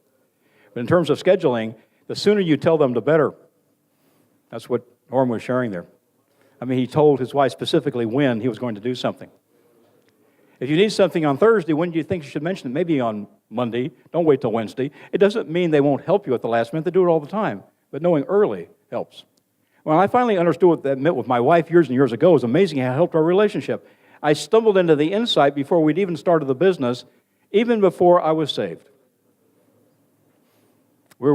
But in terms of scheduling, the sooner you tell them, the better. That's what Norm was sharing there. I mean, he told his wife specifically when he was going to do something. If you need something on Thursday, when do you think you should mention it? Maybe on Monday. Don't wait till Wednesday. It doesn't mean they won't help you at the last minute. They do it all the time. But knowing early helps. When I finally understood what that meant with my wife years and years ago, it was amazing how it helped our relationship. I stumbled into the insight before we'd even started the business, even before I was saved. We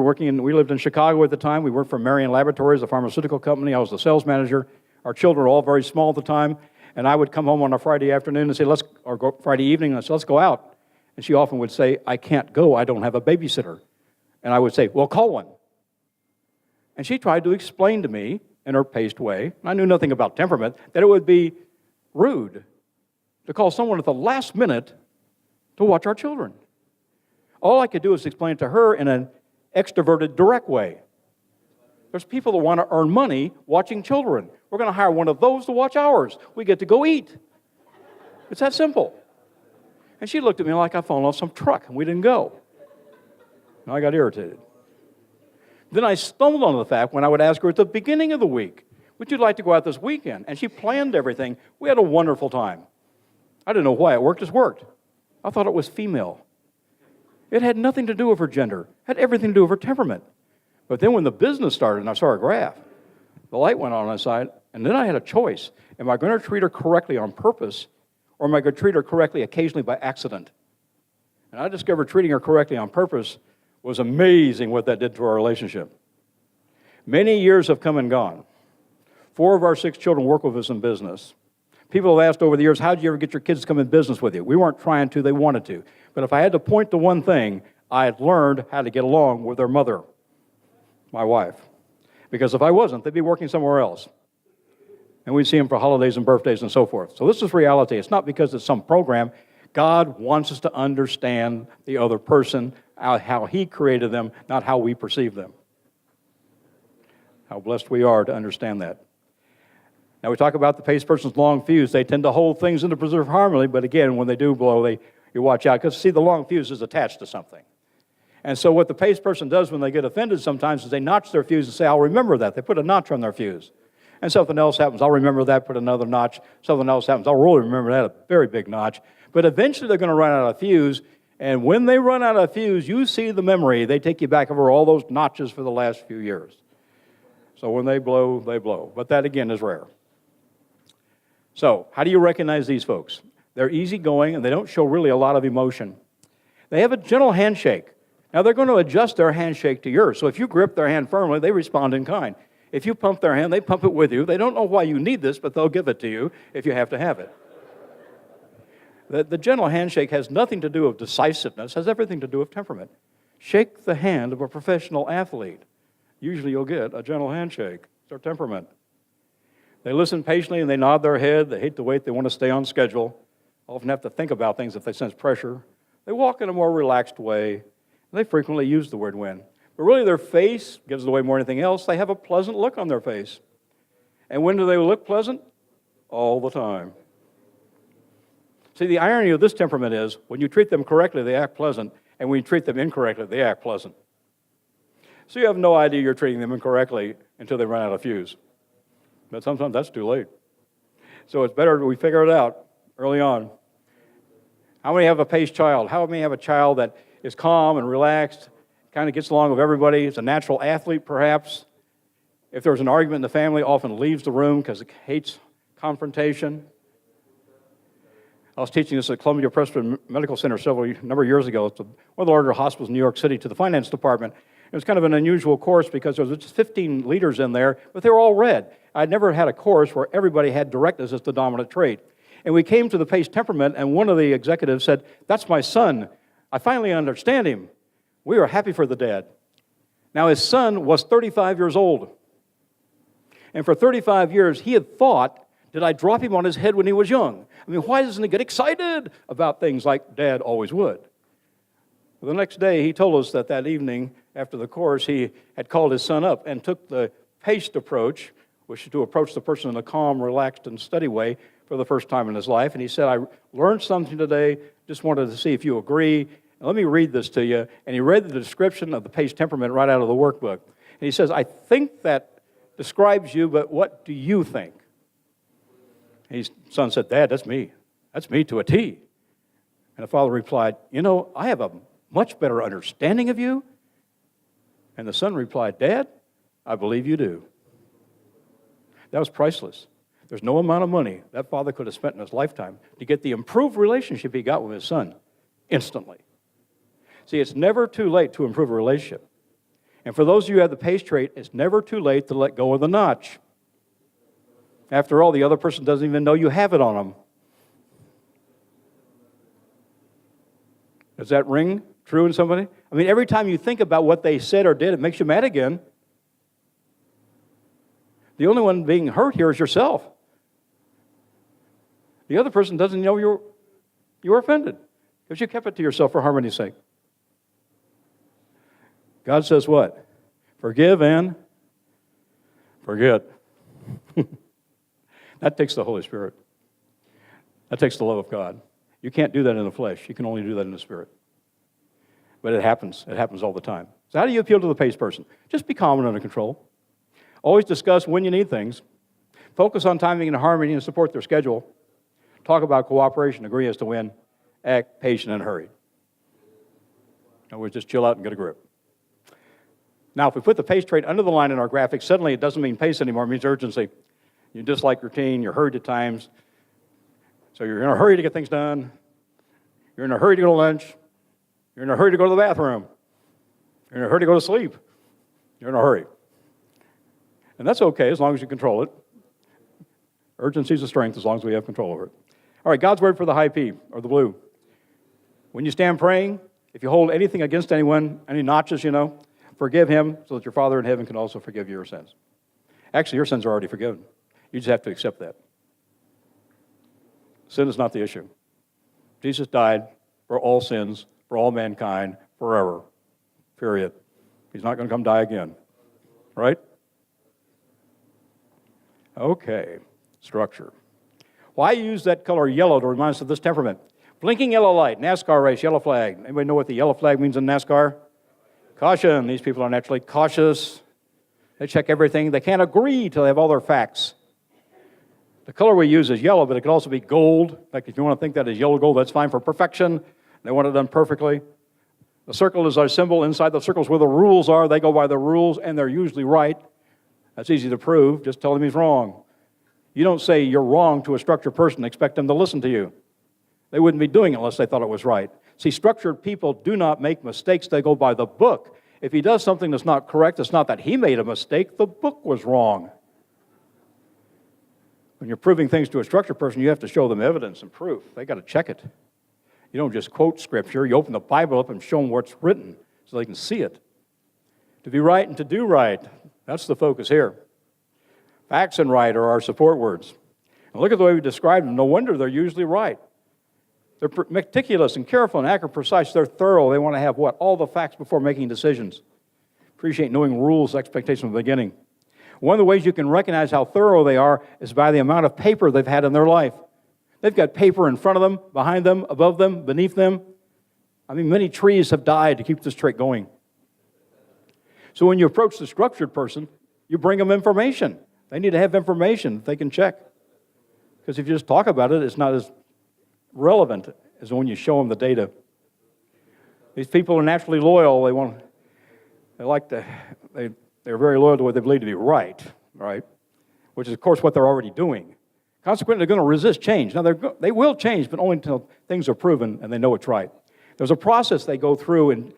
lived in Chicago at the time. We worked for Marion Laboratories, a pharmaceutical company. I was the sales manager. Our children were all very small at the time. And I would come home on a Friday afternoon and say, Friday evening, and say, let's go out. And she often would say, I can't go. I don't have a babysitter. And I would say, well, call one. And she tried to explain to me in her paced way, and I knew nothing about temperament, that it would be rude to call someone at the last minute to watch our children. All I could do is explain it to her in an extroverted, direct way. There's people that want to earn money watching children. We're going to hire one of those to watch ours. We get to go eat. It's that simple. And she looked at me like I'd fallen off some truck, and we didn't go. And I got irritated. Then I stumbled on the fact when I would ask her at the beginning of the week, would you like to go out this weekend? And she planned everything. We had a wonderful time. I didn't know why it worked. It worked. I thought it was female. It had nothing to do with her gender. It had everything to do with her temperament. But then when the business started and I saw her graph, the light went on side, and then I had a choice. Am I going to treat her correctly on purpose, or am I going to treat her correctly occasionally by accident? And I discovered treating her correctly on purpose was amazing what that did to our relationship. Many years have come and gone. 4 of our 6 children work with us in business. People have asked over the years, how did you ever get your kids to come in business with you? We weren't trying to, they wanted to. But if I had to point to one thing, I had learned how to get along with their mother, my wife. Because if I wasn't, they'd be working somewhere else. And we see them for holidays and birthdays and so forth. So this is reality. It's not because it's some program. God wants us to understand the other person, how He created them, not how we perceive them. How blessed we are to understand that. Now we talk about the pace person's long fuse. They tend to hold things in to preserve harmony, but again, when they do blow, you watch out. Because see, the long fuse is attached to something. And so what the pace person does when they get offended sometimes is they notch their fuse and say, I'll remember that. They put a notch on their fuse. And something else happens, I'll remember that, put another notch. Something else happens, I'll really remember that, a very big notch. But eventually they're going to run out of fuse, and when they run out of fuse, you see the memory. They take you back over all those notches for the last few years. So when they blow, they blow. But that, again, is rare. So how do you recognize these folks? They're easygoing, and they don't show really a lot of emotion. They have a gentle handshake. Now, they're going to adjust their handshake to yours. So if you grip their hand firmly, they respond in kind. If you pump their hand, they pump it with you. They don't know why you need this, but they'll give it to you if you have to have it. The gentle handshake has nothing to do with decisiveness, has everything to do with temperament. Shake the hand of a professional athlete. Usually you'll get a gentle handshake. It's their temperament. They listen patiently and they nod their head. They hate to wait. They want to stay on schedule. Often have to think about things if they sense pressure. They walk in a more relaxed way. They frequently use the word when. But really their face gives it away more than anything else. They have a pleasant look on their face. And when do they look pleasant? All the time. See, the irony of this temperament is when you treat them correctly, they act pleasant. And when you treat them incorrectly, they act pleasant. So you have no idea you're treating them incorrectly until they run out of fuse. But sometimes that's too late. So it's better that we figure it out early on. How many have a paced child? How many have a child that is calm and relaxed, kind of gets along with everybody, is a natural athlete perhaps? If there's an argument in the family, often leaves the room because it hates confrontation. I was teaching this at Columbia Presbyterian Medical Center a number of years ago. It's one of the larger hospitals in New York City, to the finance department. It was kind of an unusual course because there was just 15 leaders in there, but they were all red. I'd never had a course where everybody had directness as the dominant trait. And we came to the pace temperament, and one of the executives said, "That's my son. I finally understand him." We were happy for the dad. Now, his son was 35 years old. And for 35 years, he had thought, did I drop him on his head when he was young? I mean, why doesn't he get excited about things like Dad always would? Well, the next day, he told us that evening after the course, he had called his son up and took the paced approach, which is to approach the person in a calm, relaxed, and steady way for the first time in his life. And he said, "I learned something today, just wanted to see if you agree. Let me read this to you." And he read the description of the pace temperament right out of the workbook. And he says, "I think that describes you, but what do you think?" And his son said, "Dad, that's me. That's me to a T." And the father replied, "You know, I have a much better understanding of you." And the son replied, "Dad, I believe you do." That was priceless. There's no amount of money that father could have spent in his lifetime to get the improved relationship he got with his son instantly. See, it's never too late to improve a relationship. And for those of you who have the pace trait, it's never too late to let go of the notch. After all, the other person doesn't even know you have it on them. Does that ring true in somebody? I mean, every time you think about what they said or did, it makes you mad again. The only one being hurt here is yourself. The other person doesn't know you were offended because you kept it to yourself for harmony's sake. God says what? Forgive and forget. That takes the Holy Spirit. That takes the love of God. You can't do that in the flesh. You can only do that in the Spirit. But it happens. It happens all the time. So how do you appeal to the pace person? Just be calm and under control. Always discuss when you need things. Focus on timing and harmony and support their schedule. Talk about cooperation. Agree as to when. Act patient and hurried. In other words, just chill out and get a grip. Now, if we put the pace trait under the line in our graphics, suddenly it doesn't mean pace anymore. It means urgency. You dislike routine. You're hurried at times. So you're in a hurry to get things done. You're in a hurry to go to lunch. You're in a hurry to go to the bathroom. You're in a hurry to go to sleep. You're in a hurry. And that's okay as long as you control it. Urgency is a strength as long as we have control over it. All right, God's word for the high P, or the blue. When you stand praying, if you hold anything against anyone, any notches, forgive him so that your Father in heaven can also forgive your sins. Actually, your sins are already forgiven. You just have to accept that. Sin is not the issue. Jesus died for all sins, for all mankind, forever. Period. He's not going to come die again. Right? Okay. Structure. Why use that color yellow to remind us of this temperament? Blinking yellow light, NASCAR race, yellow flag. Anybody know what the yellow flag means in NASCAR? Caution. These people are naturally cautious. They check everything. They can't agree till they have all their facts. The color we use is yellow, but it could also be gold. In fact, if you want to think that is yellow gold, that's fine for perfection. They want it done perfectly. The circle is our symbol. Inside the circles where the rules are, they go by the rules, and they're usually right. That's easy to prove. Just tell him he's wrong. You don't say you're wrong to a structured person and expect them to listen to you. They wouldn't be doing it unless they thought it was right. See, structured people do not make mistakes. They go by the book. If he does something that's not correct, it's not that he made a mistake. The book was wrong. When you're proving things to a structured person, you have to show them evidence and proof. They got to check it. You don't just quote Scripture. You open the Bible up and show them what's written so they can see it. To be right and to do right, that's the focus here. Facts and right are our support words. And look at the way we describe them. No wonder they're usually right. They're meticulous and careful and accurate, precise. They're thorough. They want to have what? All the facts before making decisions. Appreciate knowing rules, expectations from the beginning. One of the ways you can recognize how thorough they are is by the amount of paper they've had in their life. They've got paper in front of them, behind them, above them, beneath them. I mean, many trees have died to keep this trait going. So when you approach the structured person, you bring them information. They need to have information they can check. Because if you just talk about it, it's not as relevant as when you show them the data. These people are naturally loyal. They're very loyal to what they believe to be right? Which is, of course, what they're already doing. Consequently, they're going to resist change. Now, they will change, but only until things are proven and they know it's right. There's a process they go through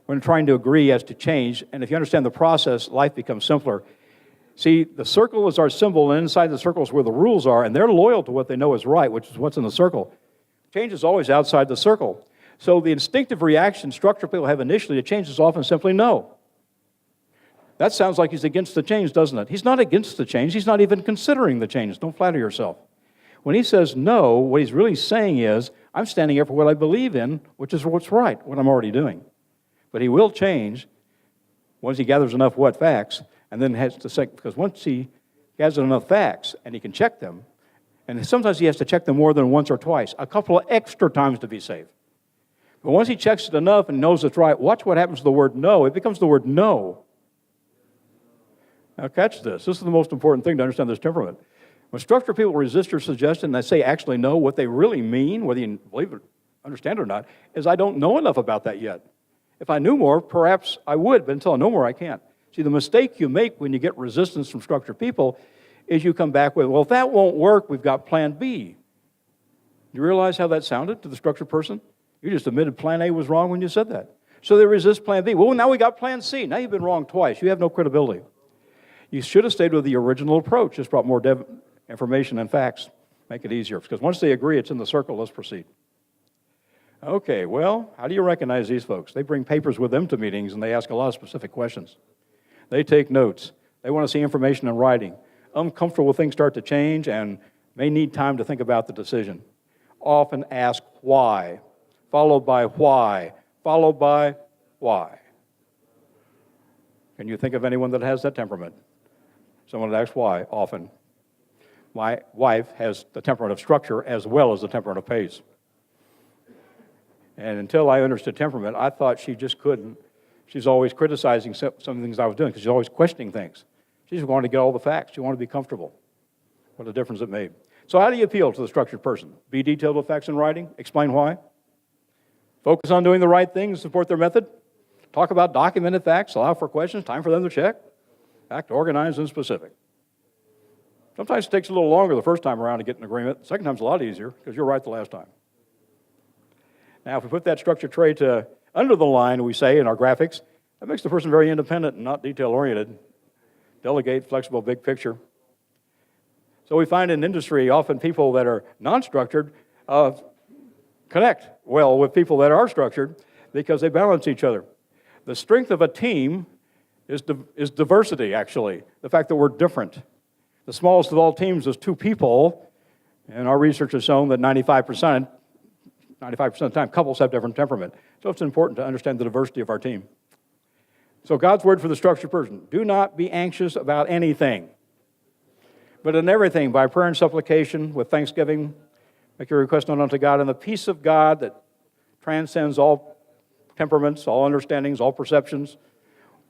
when trying to agree as to change, and if you understand the process, life becomes simpler. See, the circle is our symbol, and inside the circle is where the rules are, and they're loyal to what they know is right, which is what's in the circle. Change is always outside the circle. So the instinctive reaction structure people have initially to change is often simply no. That sounds like he's against the change, doesn't it? He's not against the change. He's not even considering the change. Don't flatter yourself. When he says no, what he's really saying is, I'm standing here for what I believe in, which is what's right, what I'm already doing. But he will change once he gathers enough facts, and then has to say, because once he gathers enough facts and he can check them, and sometimes he has to check them more than once or twice, a couple of extra times to be safe. But once he checks it enough and knows it's right, watch what happens to the word no. It becomes the word no. Now catch this. This is the most important thing to understand this temperament. When structured people resist your suggestion and they say actually no, what they really mean, whether you believe it, understand it or not, is I don't know enough about that yet. If I knew more, perhaps I would, but until I know more, I can't. See, the mistake you make when you get resistance from structured people is you come back with, well, if that won't work, we've got plan B. You realize how that sounded to the structured person? You just admitted plan A was wrong when you said that. So they resist plan B. Well, now we got plan C. Now you've been wrong twice. You have no credibility. You should have stayed with the original approach, just brought more information and facts, make it easier. Because once they agree it's in the circle, let's proceed. Okay, well, how do you recognize these folks? They bring papers with them to meetings and they ask a lot of specific questions. They take notes. They want to see information in writing. Uncomfortable when things start to change and may need time to think about the decision. Often ask why, followed by why, followed by why. Can you think of anyone that has that temperament? Someone that asks why, often. My wife has the temperament of structure as well as the temperament of pace. And until I understood temperament, I thought she just couldn't. She's always criticizing some of the things I was doing because she's always questioning things. She just wanted to get all the facts. She wanted to be comfortable. What a difference it made. So how do you appeal to the structured person? Be detailed with facts in writing. Explain why. Focus on doing the right things, support their method. Talk about documented facts. Allow for questions. Time for them to check. Act organized and specific. Sometimes it takes a little longer the first time around to get an agreement. The second time's a lot easier because you're right the last time. Now, if we put that structure trait under the line, we say in our graphics, that makes the person very independent and not detail-oriented. Delegate, flexible, big picture. So we find in industry often people that are non-structured connect well with people that are structured because they balance each other. The strength of a team is diversity, actually. The fact that we're different. The smallest of all teams is 2 people, and our research has shown that 95% of the time, couples have different temperament. So it's important to understand the diversity of our team. So God's word for the structured person: do not be anxious about anything, but in everything, by prayer and supplication, with thanksgiving, make your request known unto God, and the peace of God that transcends all temperaments, all understandings, all perceptions,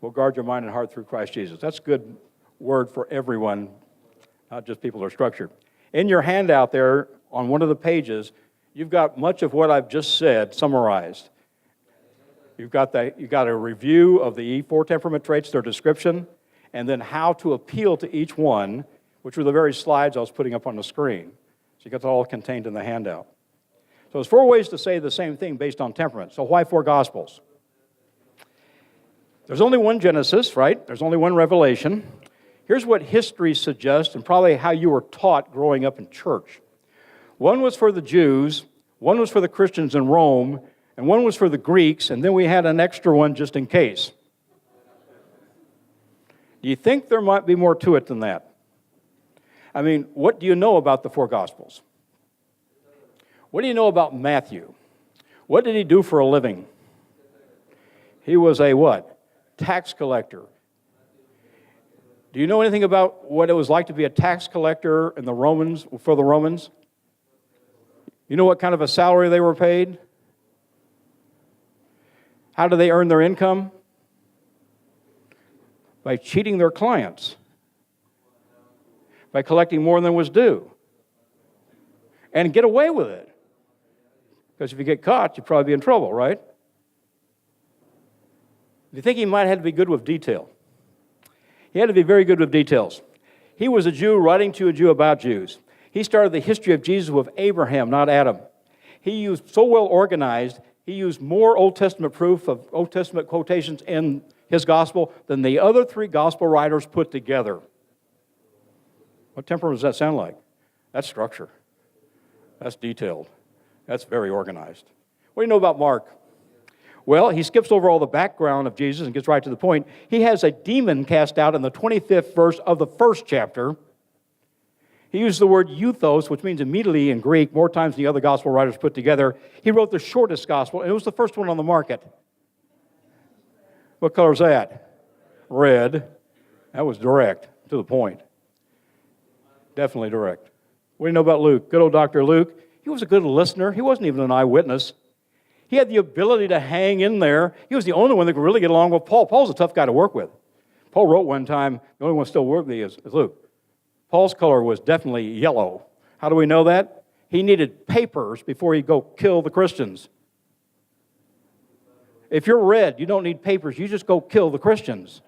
will guard your mind and heart through Christ Jesus. That's a good word for everyone, not just people who are structured. In your handout there, on one of the pages, you've got much of what I've just said summarized. You've got a review of the 4 temperament traits, their description, and then how to appeal to each one, which were the very slides I was putting up on the screen. So you got that all contained in the handout. So there's 4 ways to say the same thing based on temperament. So why 4 Gospels? There's only one Genesis, right? There's only one Revelation. Here's what history suggests, and probably how you were taught growing up in church. One was for the Jews, one was for the Christians in Rome, and one was for the Greeks, and then we had an extra one just in case. Do you think there might be more to it than that? I mean, what do you know about the 4 Gospels? What do you know about Matthew? What did he do for a living? He was a what? Tax collector. Do you know anything about what it was like to be a tax collector in the Romans, for the Romans? You know what kind of a salary they were paid? How do they earn their income? By cheating their clients. By collecting more than was due. And get away with it. Because if you get caught, you'd probably be in trouble, right? Do you think he might have had to be good with detail? He had to be very good with details. He was a Jew writing to a Jew about Jews. He started the history of Jesus with Abraham, not Adam. He used so well organized, he used more Old Testament proof of Old Testament quotations in his gospel than the other 3 gospel writers put together. What temperament does that sound like? That's structure. That's detailed. That's very organized. What do you know about Mark? Well, he skips over all the background of Jesus and gets right to the point. He has a demon cast out in the 25th verse of the 1st chapter. He used the word euthos, which means immediately in Greek, more times than the other gospel writers put together. He wrote the shortest gospel, and it was the first one on the market. What color is that? Red. That was direct, to the point. Definitely direct. What do you know about Luke? Good old Dr. Luke. He was a good listener. He wasn't even an eyewitness. He had the ability to hang in there. He was the only one that could really get along with Paul. Paul's a tough guy to work with. Paul wrote one time, the only one still worthy is Luke. Paul's color was definitely yellow. How do we know that? He needed papers before he'd go kill the Christians. If you're red, you don't need papers. You just go kill the Christians.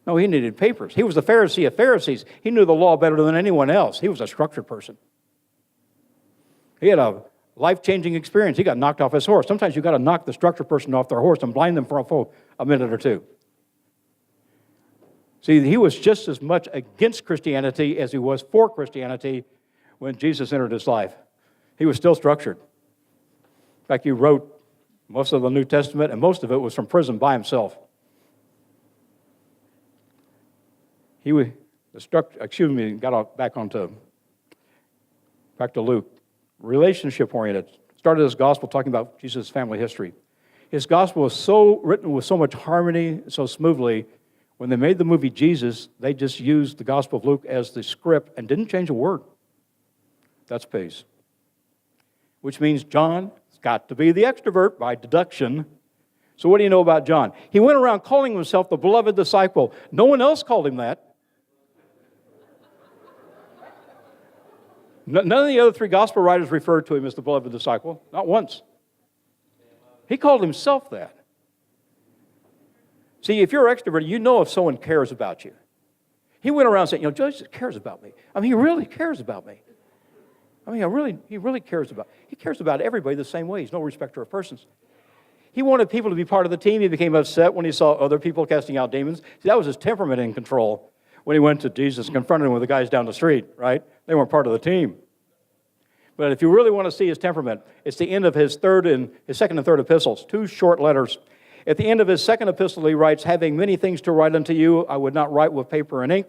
No, he needed papers. He was the Pharisee of Pharisees. He knew the law better than anyone else. He was a structured person. He had a life-changing experience. He got knocked off his horse. Sometimes you've got to knock the structured person off their horse and blind them for a minute or two. See, he was just as much against Christianity as he was for Christianity when Jesus entered his life. He was still structured. In fact, he wrote most of the New Testament, and most of it was from prison by himself. Back to Luke. Relationship-oriented. Started his gospel talking about Jesus' family history. His gospel was so written with so much harmony, so smoothly. When they made the movie Jesus, they just used the Gospel of Luke as the script and didn't change a word. That's peace. Which means John's got to be the extrovert by deduction. So what do you know about John? He went around calling himself the beloved disciple. No one else called him that. None of the other 3 gospel writers referred to him as the beloved disciple. Not once. He called himself that. See, if you're extroverted, you know if someone cares about you. He went around saying, Jesus cares about me. I mean, he really cares about me. I mean, he really cares about me. He cares about everybody the same way. He's no respecter of persons. He wanted people to be part of the team. He became upset when he saw other people casting out demons. See, that was his temperament in control. When he went to Jesus and confronted him with the guys down the street, right? They weren't part of the team. But if you really want to see his temperament, it's the end of his second and third epistles, 2 short letters. At the end of his second epistle, he writes, having many things to write unto you, I would not write with paper and ink,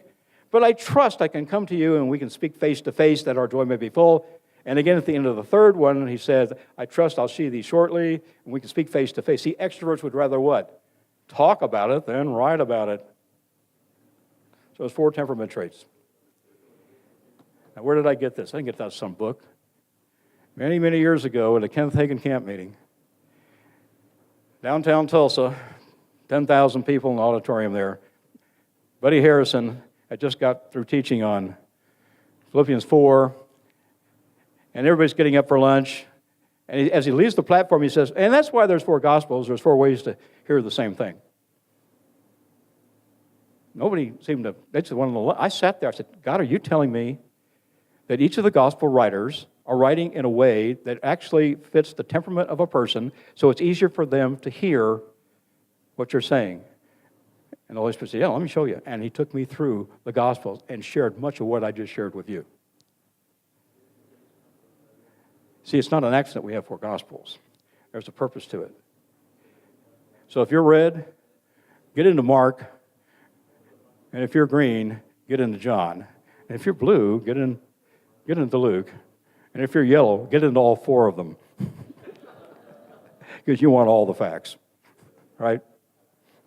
But I trust I can come to you and we can speak face to face that our joy may be full. And again, at the end of the third one, he said, I trust I'll see thee shortly, and we can speak face to face. See, extroverts would rather what? Talk about it than write about it. So it's 4 temperament traits. Now, where did I get this? I didn't get that out of some book. Many, many years ago at a Kenneth Hagin camp meeting, downtown Tulsa, 10,000 people in the auditorium there. Buddy Harrison had just got through teaching on Philippians 4, and everybody's getting up for lunch. And as he leaves the platform, he says, and that's why there's 4 Gospels. There's 4 ways to hear the same thing. Nobody seemed to, that's one of the, I sat there, I said, God, are you telling me that each of the Gospel writers are writing in a way that actually fits the temperament of a person, so it's easier for them to hear what you're saying? And the Holy Spirit said, yeah, let me show you. And he took me through the Gospels and shared much of what I just shared with you. See, it's not an accident we have 4 Gospels. There's a purpose to it. So if you're red, get into Mark. And if you're green, get into John. And if you're blue, get into Luke. And if you're yellow, get into all 4 of them. Because you want all the facts. Right?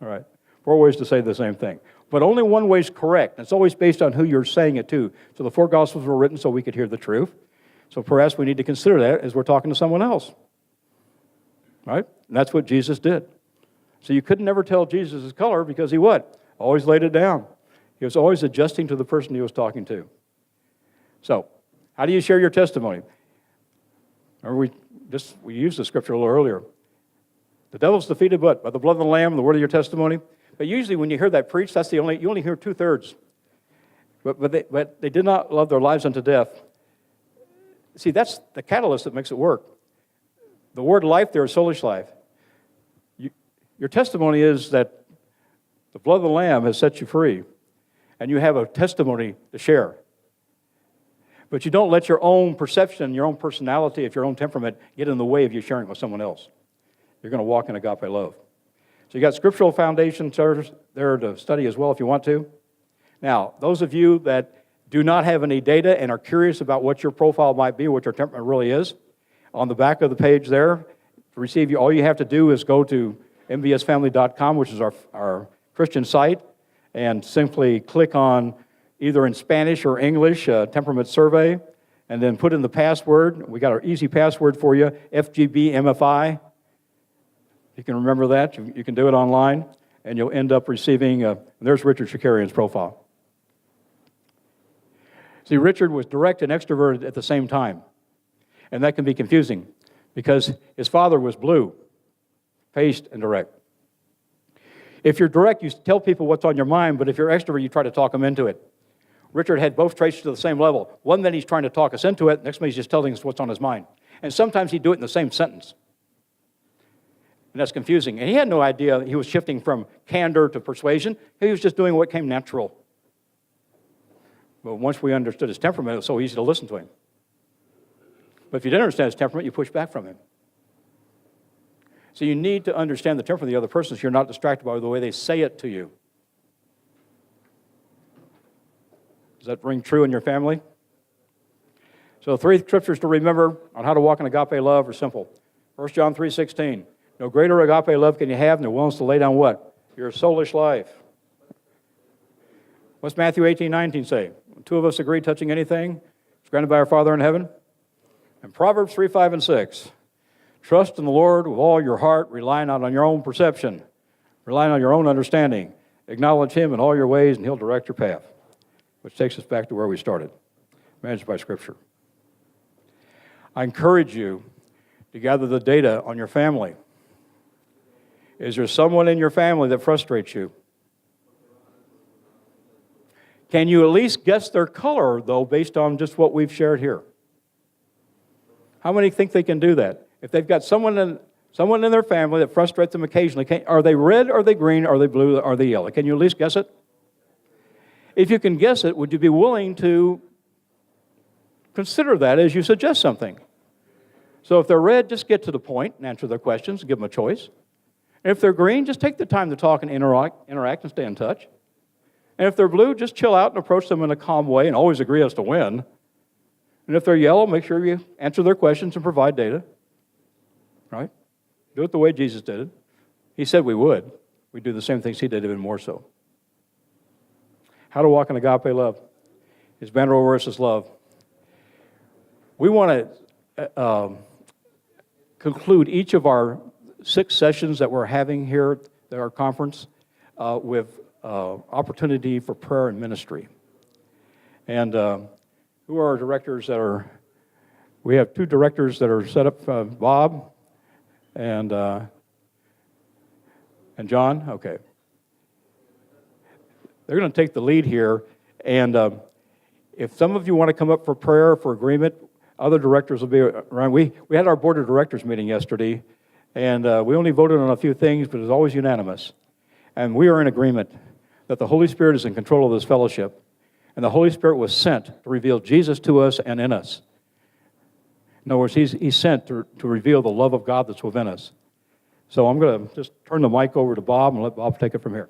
All right. 4 ways to say the same thing. But only one way is correct. It's always based on who you're saying it to. So the 4 Gospels were written so we could hear the truth. So perhaps we need to consider that as we're talking to someone else. Right? And that's what Jesus did. So you could never tell Jesus' color because he what? Always laid it down. He was always adjusting to the person he was talking to. So, how do you share your testimony? Remember we used the scripture a little earlier. The devil's defeated what? By the blood of the Lamb and the word of your testimony. But usually when you hear that preached, you only hear 2/3. But they did not love their lives unto death. See, that's the catalyst that makes it work. The word life there is soulish life. Your testimony is that the blood of the Lamb has set you free, and you have a testimony to share. But you don't let your own perception, your own personality, your own temperament get in the way of you sharing with someone else. You're going to walk in agape love. So you got scriptural foundations there to study as well if you want to. Now, those of you that do not have any data and are curious about what your profile might be, what your temperament really is, on the back of the page there, to receive you, all you have to do is go to mbsfamily.com, which is our Christian site, and simply click on either in Spanish or English, temperament survey, and then put in the password. We got our easy password for you, FGBMFI. You can remember that. You can do it online, and you'll end up receiving, there's Richard Shakarian's profile. See, Richard was direct and extroverted at the same time, and that can be confusing because his father was blue-faced and direct. If you're direct, you tell people what's on your mind, but if you're extrovert, you try to talk them into it. Richard had both traits to the same level. One minute he's trying to talk us into it, next minute he's just telling us what's on his mind. And sometimes he'd do it in the same sentence. And that's confusing. And he had no idea he was shifting from candor to persuasion. He was just doing what came natural. But once we understood his temperament, it was so easy to listen to him. But if you didn't understand his temperament, you push back from him. So you need to understand the temperament of the other person so you're not distracted by the way they say it to you. Does that ring true in your family? So 3 scriptures to remember on how to walk in agape love are simple. 1 John 3:16. No greater agape love can you have than the willingness to lay down what? Your soulish life. What's Matthew 18:19 say? When 2 of us agree touching anything, it's granted by our Father in heaven. And Proverbs 3:5 and 6. Trust in the Lord with all your heart, rely not on your own perception, rely on your own understanding. Acknowledge Him in all your ways, and He'll direct your path. Which takes us back to where we started, managed by Scripture. I encourage you to gather the data on your family. Is there someone in your family that frustrates you? Can you at least guess their color, though, based on just what we've shared here? How many think they can do that? If they've got someone in their family that frustrates them occasionally, are they red, are they green, are they blue, are they yellow? Can you at least guess it? If you can guess it, would you be willing to consider that as you suggest something? So if they're red, just get to the point and answer their questions and give them a choice. And if they're green, just take the time to talk and interact and stay in touch. And if they're blue, just chill out and approach them in a calm way and always agree as to when. And if they're yellow, make sure you answer their questions and provide data. Right? Do it the way Jesus did it. He said we would. We do the same things he did, even more so. How to walk in agape love. His banner over us is love. We want to conclude each of our 6 sessions that we're having here at our conference with opportunity for prayer and ministry. And who are our directors that are... We have 2 directors that are set up, Bob and John. Okay. They're going to take the lead here. And if some of you want to come up for prayer, for agreement, other directors will be around. We had our board of directors meeting yesterday, and we only voted on a few things, but it was always unanimous. And we are in agreement that the Holy Spirit is in control of this fellowship, and the Holy Spirit was sent to reveal Jesus to us and in us. In other words, he's sent to reveal the love of God that's within us. So I'm going to just turn the mic over to Bob and let Bob take it from here.